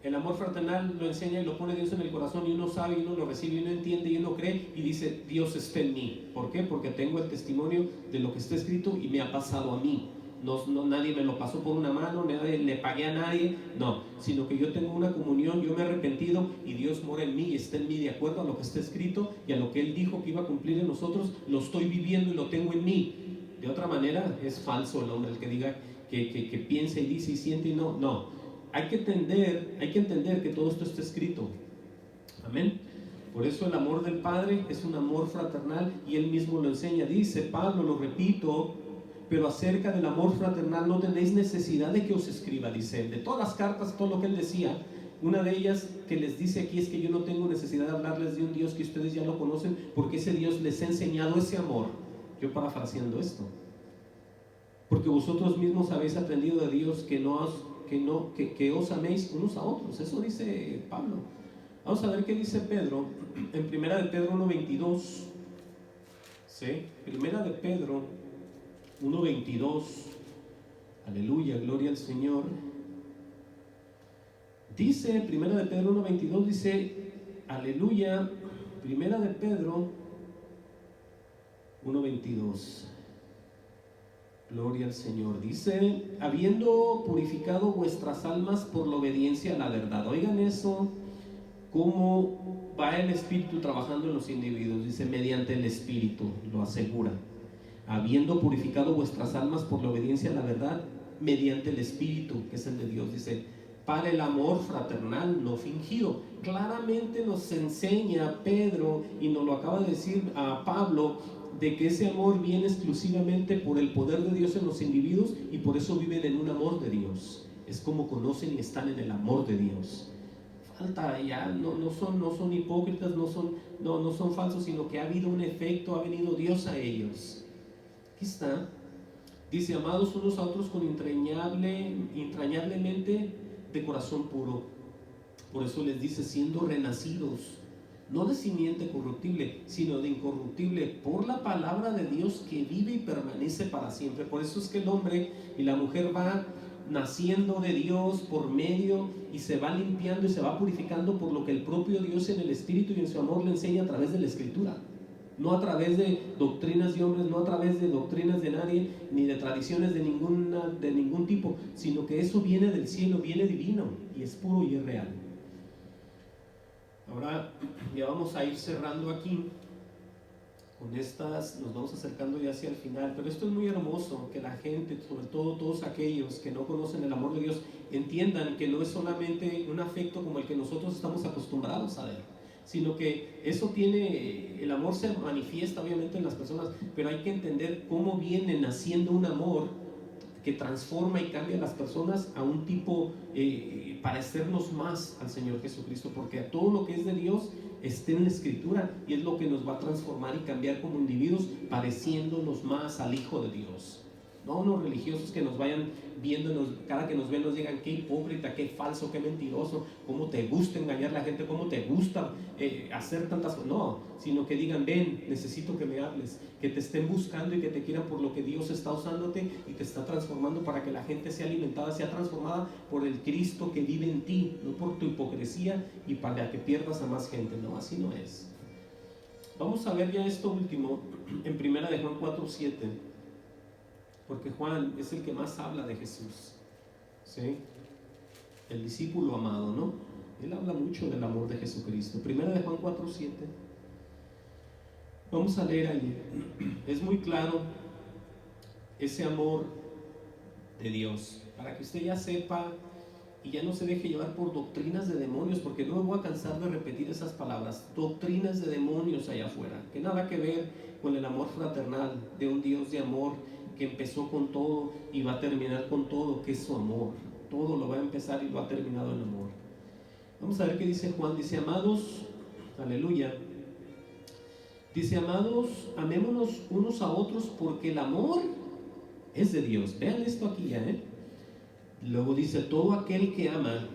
El amor fraternal lo enseña y lo pone Dios en el corazón, y uno sabe, y uno lo recibe, y uno entiende, y uno cree, y dice, Dios está en mí. ¿Por qué? Porque tengo el testimonio de lo que está escrito y me ha pasado a mí. No, nadie me lo pasó por una mano, nadie le pagué a nadie, no, sino que yo tengo una comunión, yo me he arrepentido y Dios mora en mí y está en mí de acuerdo a lo que está escrito y a lo que Él dijo que iba a cumplir en nosotros, lo estoy viviendo y lo tengo en mí. De otra manera es falso el hombre el que diga que piensa y dice y siente y no. Hay que entender que todo esto está escrito. Amén. Por eso el amor del Padre es un amor fraternal y Él mismo lo enseña. Dice Pablo, lo repito, pero acerca del amor fraternal no tenéis necesidad de que os escriba, dice él. De todas las cartas, todo lo que él decía, una de ellas que les dice aquí es que yo no tengo necesidad de hablarles de un Dios que ustedes ya lo conocen, porque ese Dios les ha enseñado ese amor. Yo parafraseando esto, porque vosotros mismos habéis aprendido de Dios que os améis unos a otros. Eso dice Pablo. Vamos a ver qué dice Pedro en Primera de Pedro 1:22. ¿Sí? Primera de Pedro 1:22. Aleluya, gloria al Señor. Dice Primera de Pedro 1:22, dice, aleluya, Primera de Pedro 1:22. Gloria al Señor. Dice, habiendo purificado vuestras almas por la obediencia a la verdad. Oigan eso, cómo va el Espíritu trabajando en los individuos. Dice, mediante el Espíritu, lo asegura. Habiendo purificado vuestras almas por la obediencia a la verdad, mediante el Espíritu, que es el de Dios. Dice, para el amor fraternal no fingido. Claramente nos enseña Pedro, y nos lo acaba de decir a Pablo, de que ese amor viene exclusivamente por el poder de Dios en los individuos, y por eso viven en un amor de Dios. Es como conocen y están en el amor de Dios. Falta ya, no son hipócritas, no son falsos, sino que ha habido un efecto, ha venido Dios a ellos. Aquí está. Dice, amados unos a otros con entrañablemente de corazón puro. Por eso les dice, siendo renacidos, no de simiente corruptible, sino de incorruptible, por la palabra de Dios que vive y permanece para siempre. Por eso es que el hombre y la mujer va naciendo de Dios por medio y se va limpiando y se va purificando por lo que el propio Dios en el Espíritu y en su amor le enseña a través de la Escritura. No a través de doctrinas de hombres, no a través de doctrinas de nadie, ni de tradiciones de ningún tipo, sino que eso viene del cielo, viene divino y es puro y es real. Ahora ya vamos a ir cerrando aquí con estas, nos vamos acercando ya hacia el final, pero esto es muy hermoso, que la gente, sobre todo todos aquellos que no conocen el amor de Dios, entiendan que no es solamente un afecto como el que nosotros estamos acostumbrados a ver, sino que eso tiene, el amor se manifiesta obviamente en las personas, pero hay que entender cómo viene naciendo un amor que transforma y cambia a las personas a un tipo, parecernos más al Señor Jesucristo, porque a todo lo que es de Dios está en la Escritura y es lo que nos va a transformar y cambiar como individuos, pareciéndonos más al Hijo de Dios. No unos religiosos que nos vayan viendo, cada que nos ven nos digan qué hipócrita, qué falso, qué mentiroso, cómo te gusta engañar a la gente, cómo te gusta hacer tantas cosas. No, sino que digan, ven, necesito que me hables, que te estén buscando y que te quieran por lo que Dios está usándote y te está transformando para que la gente sea alimentada, sea transformada por el Cristo que vive en ti, no por tu hipocresía y para que pierdas a más gente. No, así no es. Vamos a ver ya esto último en primera de Juan 4:7, porque Juan es el que más habla de Jesús, ¿sí? El discípulo amado, ¿no? Él habla mucho del amor de Jesucristo. Primera de Juan 4:7. Vamos a leer allí. Es muy claro ese amor de Dios, para que usted ya sepa y ya no se deje llevar por doctrinas de demonios, porque no me voy a cansar de repetir esas palabras, doctrinas de demonios allá afuera, que nada que ver con el amor fraternal de un Dios de amor que empezó con todo y va a terminar con todo, que es su amor. Todo lo va a empezar y lo ha terminado en amor. Vamos a ver qué dice Juan. Dice: amados, aleluya, dice: amados, amémonos unos a otros, porque el amor es de Dios. Vean esto aquí ya, Luego dice: todo aquel que ama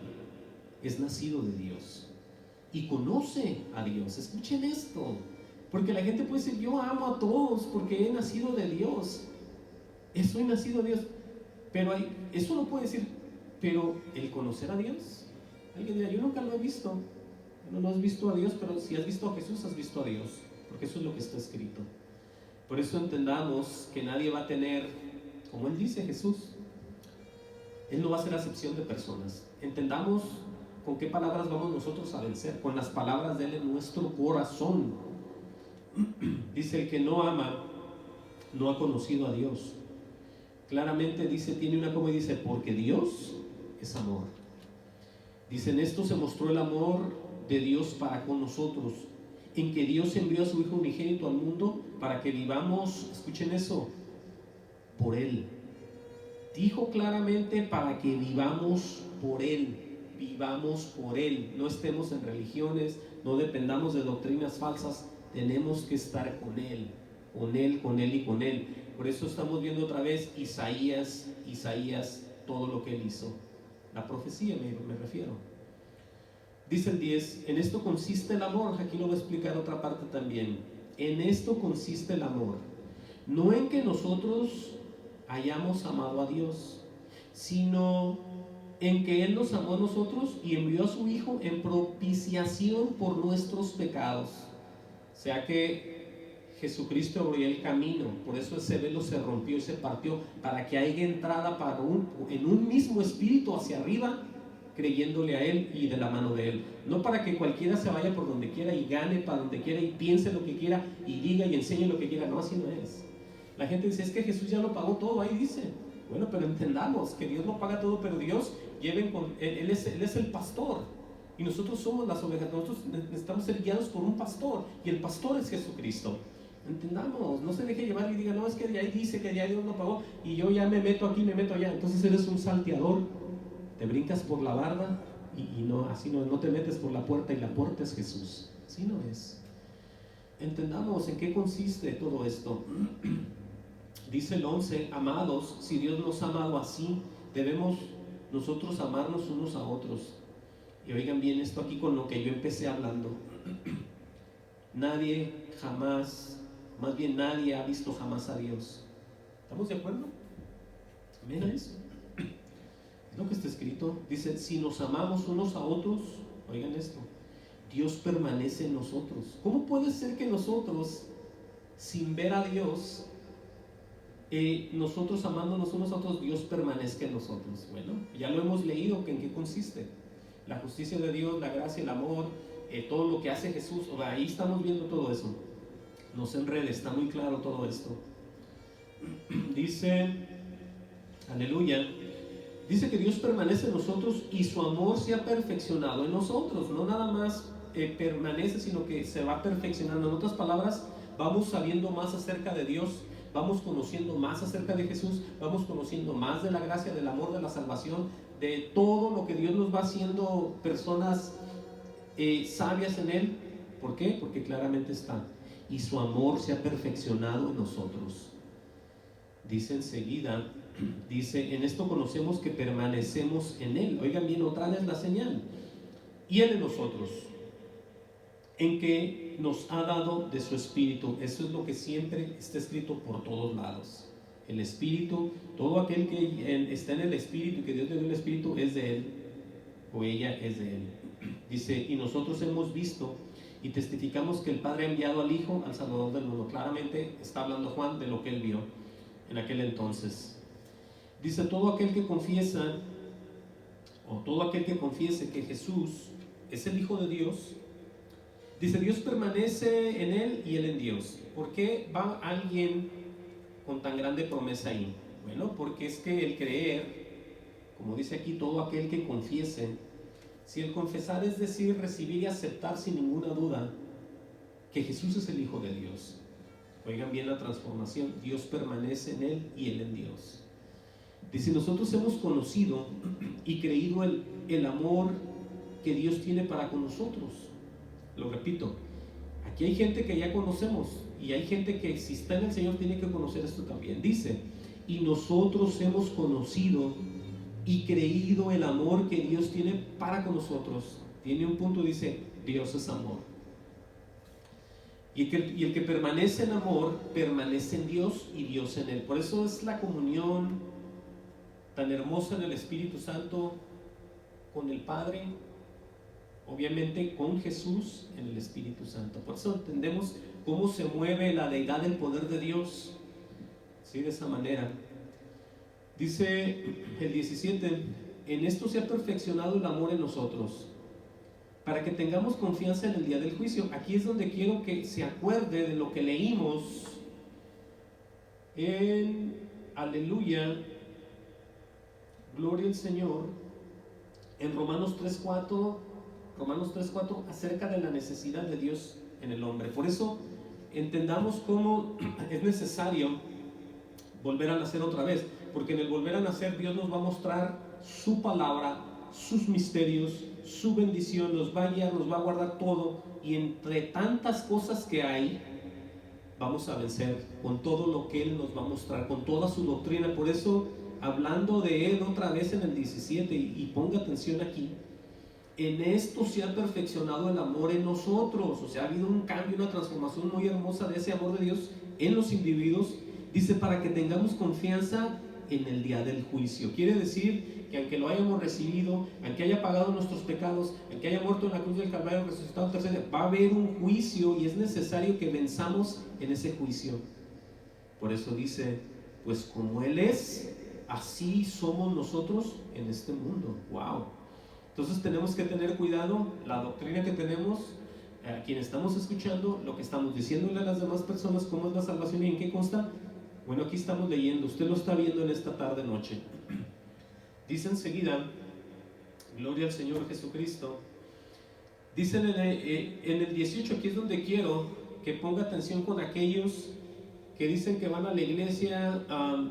es nacido de Dios y conoce a Dios. Escuchen esto, porque la gente puede decir: yo amo a todos porque he nacido de Dios, soy nacido de Dios. Pero eso no puede decir, pero el conocer a Dios. Alguien dirá: yo nunca lo he visto. No has visto a Dios, pero si has visto a Jesús, has visto a Dios, porque eso es lo que está escrito. Por eso entendamos que nadie va a tener, como Él dice, Jesús, Él no va a hacer acepción de personas. Entendamos con qué palabras vamos nosotros a vencer, con las palabras de Él en nuestro corazón. Dice: el que no ama no ha conocido a Dios. Claramente dice, tiene una como dice: porque Dios es amor. Dice: en esto se mostró el amor de Dios para con nosotros, en que Dios envió a su Hijo unigénito al mundo para que vivamos, escuchen eso, por Él. Dijo claramente: para que vivamos por Él, vivamos por Él, no estemos en religiones, no dependamos de doctrinas falsas, tenemos que estar con Él, con Él, con Él y con Él. Por eso estamos viendo otra vez Isaías, todo lo que Él hizo, la profecía me refiero. Dice el 10: en esto consiste el amor. Aquí lo voy a explicar otra parte también. En esto consiste el amor, no en que nosotros hayamos amado a Dios, sino en que Él nos amó a nosotros y envió a su Hijo en propiciación por nuestros pecados. O sea que Jesucristo abrió el camino, por eso ese velo se rompió y se partió, para que haya entrada en un mismo espíritu hacia arriba, creyéndole a Él y de la mano de Él. No para que cualquiera se vaya por donde quiera y gane para donde quiera y piense lo que quiera y diga y enseñe lo que quiera. No, así no es. La gente dice: es que Jesús ya lo pagó todo, ahí dice. Bueno, pero entendamos que Dios no paga todo, pero Dios Él es el pastor y nosotros somos las ovejas. Nosotros necesitamos ser guiados por un pastor y el pastor es Jesucristo. Entendamos, no se deje llevar y diga: no, es que de ahí dice que ya Dios lo pagó y yo ya me meto aquí, me meto allá. Entonces eres un salteador, te brincas por la barda y no, así no te metes por la puerta, y la puerta es Jesús. Así no es. Entendamos en qué consiste todo esto. Dice el 11: amados, si Dios nos ha amado así, debemos nosotros amarnos unos a otros. Y oigan bien esto aquí con lo que yo empecé hablando. Nadie jamás, más bien nadie ha visto jamás a Dios. ¿Estamos de acuerdo? Amén a eso. Es lo que está escrito. Dice: si nos amamos unos a otros, oigan esto, Dios permanece en nosotros. ¿Cómo puede ser que nosotros, sin ver a Dios, nosotros amándonos unos a otros, Dios permanezca en nosotros? Bueno, ya lo hemos leído, que en qué consiste la justicia de Dios, la gracia, el amor, todo lo que hace Jesús. O sea, ahí estamos viendo todo eso. No se enrede, está muy claro todo esto. Dice, aleluya, dice que Dios permanece en nosotros y su amor se ha perfeccionado en nosotros. No nada más permanece, sino que se va perfeccionando. En otras palabras, vamos sabiendo más acerca de Dios, vamos conociendo más acerca de Jesús, vamos conociendo más de la gracia, del amor, de la salvación, de todo lo que Dios nos va haciendo personas sabias en Él. ¿Por qué? Porque claramente está: y su amor se ha perfeccionado en nosotros. Dice enseguida, dice: en esto conocemos que permanecemos en Él. Oigan bien, otra vez la señal. Y Él en nosotros, en que nos ha dado de su Espíritu. Eso es lo que siempre está escrito por todos lados. El Espíritu, todo aquel que está en el Espíritu y que Dios le dio el Espíritu, es de Él, o ella es de Él. Dice: y nosotros hemos visto y testificamos que el Padre ha enviado al Hijo, al Salvador del mundo. Claramente está hablando Juan de lo que él vio en aquel entonces. Dice, todo aquel que confiesa, o todo aquel que confiese que Jesús es el Hijo de Dios, dice, Dios permanece en él y él en Dios. ¿Por qué va alguien con tan grande promesa ahí? Bueno, porque es que el creer, como dice aquí, todo aquel que confiese, si el confesar es decir, recibir y aceptar sin ninguna duda que Jesús es el Hijo de Dios. Oigan bien la transformación, Dios permanece en él y él en Dios. Dice, nosotros hemos conocido y creído el amor que Dios tiene para con nosotros. Lo repito, aquí hay gente que ya conocemos y hay gente que si está en el Señor tiene que conocer esto también. Dice, y nosotros hemos conocido y creído el amor que Dios tiene para con nosotros. Tiene un punto, dice, Dios es amor. Y el que permanece en amor, permanece en Dios y Dios en él. Por eso es la comunión tan hermosa en el Espíritu Santo con el Padre, obviamente con Jesús en el Espíritu Santo. Por eso entendemos cómo se mueve la deidad del poder de Dios, ¿sí? De esa manera. Dice el 17, en esto se ha perfeccionado el amor en nosotros, para que tengamos confianza en el día del juicio. Aquí es donde quiero que se acuerde de lo que leímos en Aleluya, gloria al Señor, en Romanos 3:4 acerca de la necesidad de Dios en el hombre. Por eso entendamos cómo es necesario volver a nacer otra vez, porque en el volver a nacer Dios nos va a mostrar su palabra, sus misterios, su bendición, nos va a guiar, nos va a guardar todo, y entre tantas cosas que hay vamos a vencer con todo lo que Él nos va a mostrar, con toda su doctrina. Por eso, hablando de Él otra vez en el 17, y ponga atención aquí, en esto se ha perfeccionado el amor en nosotros. O sea, ha habido un cambio, una transformación muy hermosa de ese amor de Dios en los individuos. Dice, para que tengamos confianza en el día del juicio. Quiere decir que aunque lo hayamos recibido, aunque haya pagado nuestros pecados, aunque haya muerto en la cruz del Calvario, resucitado el tercer día, va a haber un juicio y es necesario que venzamos en ese juicio. Por eso dice, pues como Él es, así somos nosotros en este mundo. ¡Wow! Entonces tenemos que tener cuidado, la doctrina que tenemos, a quien estamos escuchando, lo que estamos diciéndole a las demás personas, cómo es la salvación y en qué consta. Bueno, aquí estamos leyendo, usted lo está viendo en esta tarde noche. Dice enseguida, gloria al Señor Jesucristo. Dice en el 18, aquí es donde quiero que ponga atención con aquellos que dicen que van a la iglesia,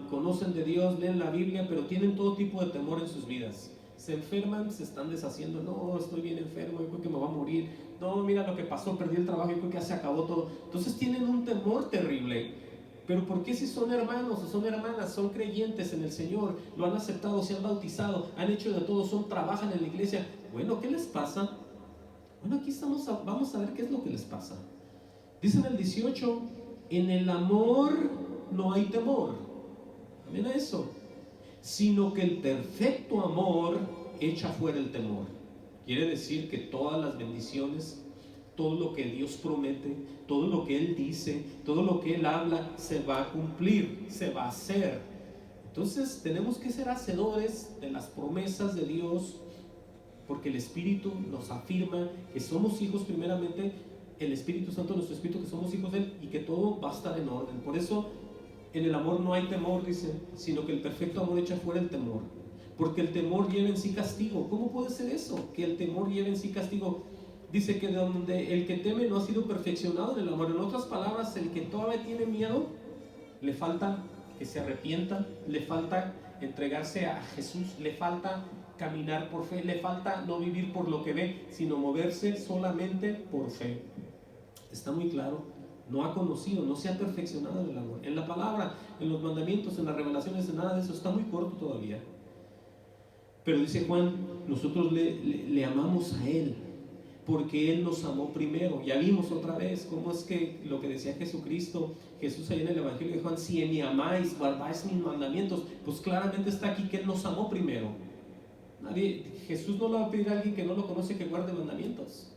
conocen de Dios, leen la Biblia, pero tienen todo tipo de temor en sus vidas. Se enferman, se están deshaciendo, no, estoy bien enfermo, yo creo que me voy a morir, no, mira lo que pasó, perdí el trabajo, yo creo que ya se acabó todo. Entonces tienen un temor terrible. Pero ¿por qué si son hermanos o son hermanas, son creyentes en el Señor, lo han aceptado, se han bautizado, han hecho de todo, trabajan en la iglesia? Bueno, ¿qué les pasa? Bueno, aquí vamos a ver qué es lo que les pasa. Dice en el 18, en el amor no hay temor. Amén a eso. Sino que el perfecto amor echa fuera el temor. Quiere decir que todas las bendiciones, todo lo que Dios promete, todo lo que Él dice, todo lo que Él habla, se va a cumplir, se va a hacer. Entonces tenemos que ser hacedores de las promesas de Dios, porque el Espíritu nos afirma que somos hijos primeramente, el Espíritu Santo, nuestro Espíritu, que somos hijos de Él y que todo va a estar en orden. Por eso en el amor no hay temor, dice, sino que el perfecto amor echa fuera el temor, porque el temor lleva en sí castigo. ¿Cómo puede ser eso? Que el temor lleve en sí castigo. Dice que donde el que teme no ha sido perfeccionado en el amor. En otras palabras, el que todavía tiene miedo, le falta que se arrepienta, le falta entregarse a Jesús, le falta caminar por fe, le falta no vivir por lo que ve, sino moverse solamente por fe. Está muy claro, no ha conocido, no se ha perfeccionado en el amor. En la palabra, en los mandamientos, en las revelaciones, en nada de eso, está muy corto todavía. Pero dice Juan, nosotros le amamos a Él, porque Él nos amó primero. Ya vimos otra vez cómo es que lo que decía Jesucristo, Jesús ahí en el Evangelio de Juan, si me amáis, guardáis mis mandamientos, pues claramente está aquí que Él nos amó primero. Jesús no le va a pedir a alguien que no lo conoce que guarde mandamientos.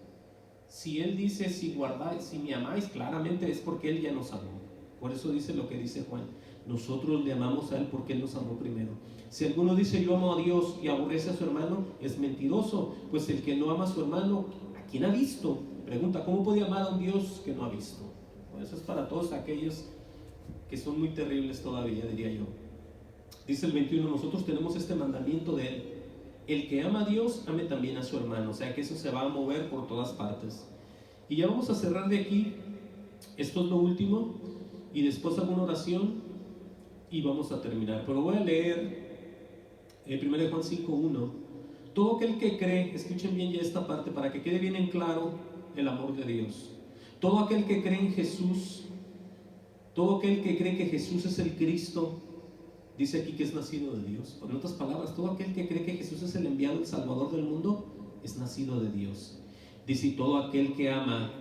Si Él dice, si guardáis, si me amáis, claramente es porque Él ya nos amó. Por eso dice lo que dice Juan. Nosotros le amamos a Él porque Él nos amó primero. Si alguno dice yo amo a Dios y aborrece a su hermano, es mentiroso, pues el que no ama a su hermano, ¿a quién ha visto? Pregunta, ¿cómo puede amar a un Dios que no ha visto? Bueno, eso es para todos aquellos que son muy terribles todavía, diría yo. Dice el 21, nosotros tenemos este mandamiento de Él. El que ama a Dios, ame también a su hermano. O sea que eso se va a mover por todas partes. Y ya vamos a cerrar de aquí. Esto es lo último. Y después hago una oración y vamos a terminar. Pero voy a leer 1 Juan 5:1. Todo aquel que cree, escuchen bien ya esta parte para que quede bien en claro el amor de Dios. Todo aquel que cree en Jesús, todo aquel que cree que Jesús es el Cristo, dice aquí que es nacido de Dios. En otras palabras, todo aquel que cree que Jesús es el enviado, el Salvador del mundo, es nacido de Dios. Dice, y todo aquel que ama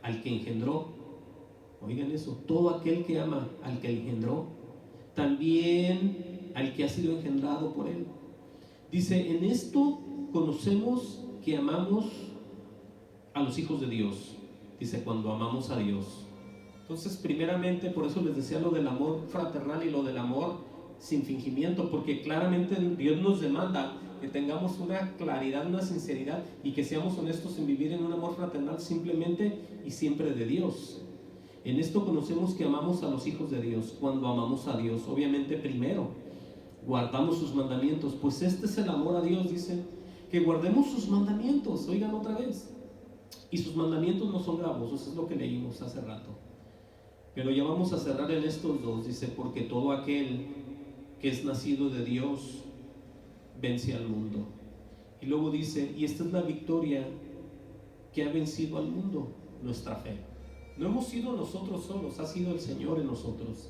al que engendró, oigan eso, todo aquel que ama al que engendró, también al que ha sido engendrado por Él. Dice, en esto conocemos que amamos a los hijos de Dios. Dice, cuando amamos a Dios. Entonces, primeramente, por eso les decía lo del amor fraternal y lo del amor sin fingimiento, porque claramente Dios nos demanda que tengamos una claridad, una sinceridad y que seamos honestos en vivir en un amor fraternal simplemente y siempre de Dios. En esto conocemos que amamos a los hijos de Dios, cuando amamos a Dios, obviamente primero guardamos sus mandamientos, pues este es el amor a Dios, dice, que guardemos sus mandamientos, oigan otra vez, y sus mandamientos no son gravosos, es lo que leímos hace rato, pero ya vamos a cerrar en estos dos, dice, porque todo aquel que es nacido de Dios vence al mundo. Y luego dice, y esta es la victoria que ha vencido al mundo, nuestra fe. No hemos sido nosotros solos, ha sido el Señor en nosotros.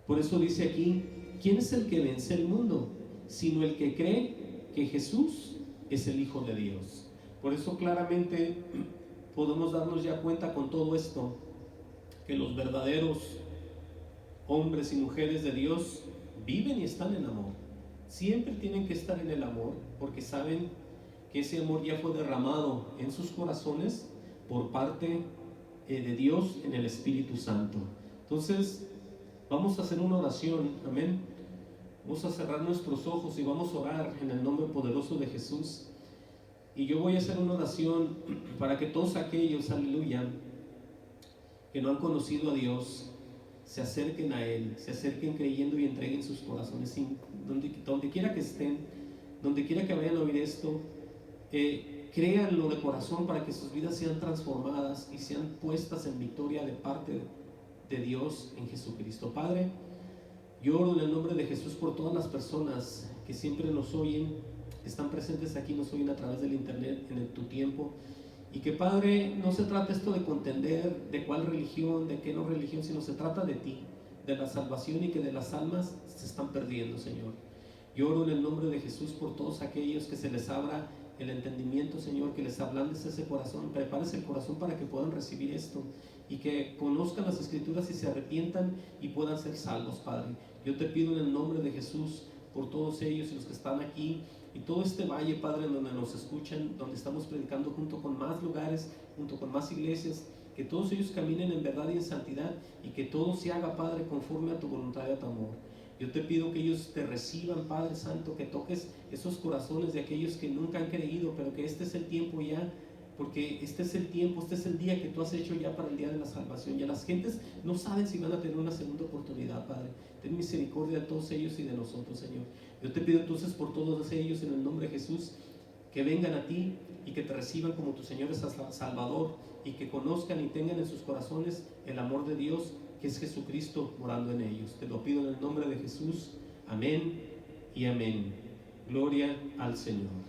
Por eso dice aquí, ¿quién es el que vence el mundo? Sino el que cree que Jesús es el Hijo de Dios. Por eso claramente podemos darnos ya cuenta con todo esto, que los verdaderos hombres y mujeres de Dios viven y están en amor. Siempre tienen que estar en el amor, porque saben que ese amor ya fue derramado en sus corazones por parte de Dios en el Espíritu Santo. Entonces, vamos a hacer una oración, amén. Vamos a cerrar nuestros ojos y vamos a orar en el nombre poderoso de Jesús. Y yo voy a hacer una oración para que todos aquellos, aleluya, que no han conocido a Dios, se acerquen a Él, se acerquen creyendo y entreguen sus corazones, donde quiera que estén, donde quiera que vayan a oír esto, créanlo de corazón para que sus vidas sean transformadas y sean puestas en victoria de parte de Dios en Jesucristo. Padre, yo oro en el nombre de Jesús por todas las personas que siempre nos oyen, que están presentes aquí, nos oyen a través del internet en tu tiempo. Y que, Padre, no se trata esto de contender de cuál religión, de qué no religión, sino se trata de ti, de la salvación, y que de las almas se están perdiendo, Señor. Yo oro en el nombre de Jesús por todos aquellos que se les abra el entendimiento, Señor, que les ablandes ese corazón, prepares el corazón para que puedan recibir esto y que conozcan las Escrituras y se arrepientan y puedan ser salvos, Padre. Yo te pido en el nombre de Jesús por todos ellos y los que están aquí y todo este valle, Padre, en donde nos escuchan, donde estamos predicando junto con más lugares, junto con más iglesias, que todos ellos caminen en verdad y en santidad y que todo se haga, Padre, conforme a tu voluntad y a tu amor. Yo te pido que ellos te reciban, Padre Santo, que toques esos corazones de aquellos que nunca han creído, pero que este es el tiempo ya, porque este es el tiempo, este es el día que tú has hecho ya para el día de la salvación. Ya las gentes no saben si van a tener una segunda oportunidad, Padre. Ten misericordia de todos ellos y de nosotros, Señor. Yo te pido entonces por todos ellos en el nombre de Jesús, que vengan a ti y que te reciban como tu Señor y Salvador, y que conozcan y tengan en sus corazones el amor de Dios, que es Jesucristo morando en ellos. Te lo pido en el nombre de Jesús. Amén y amén. Gloria al Señor.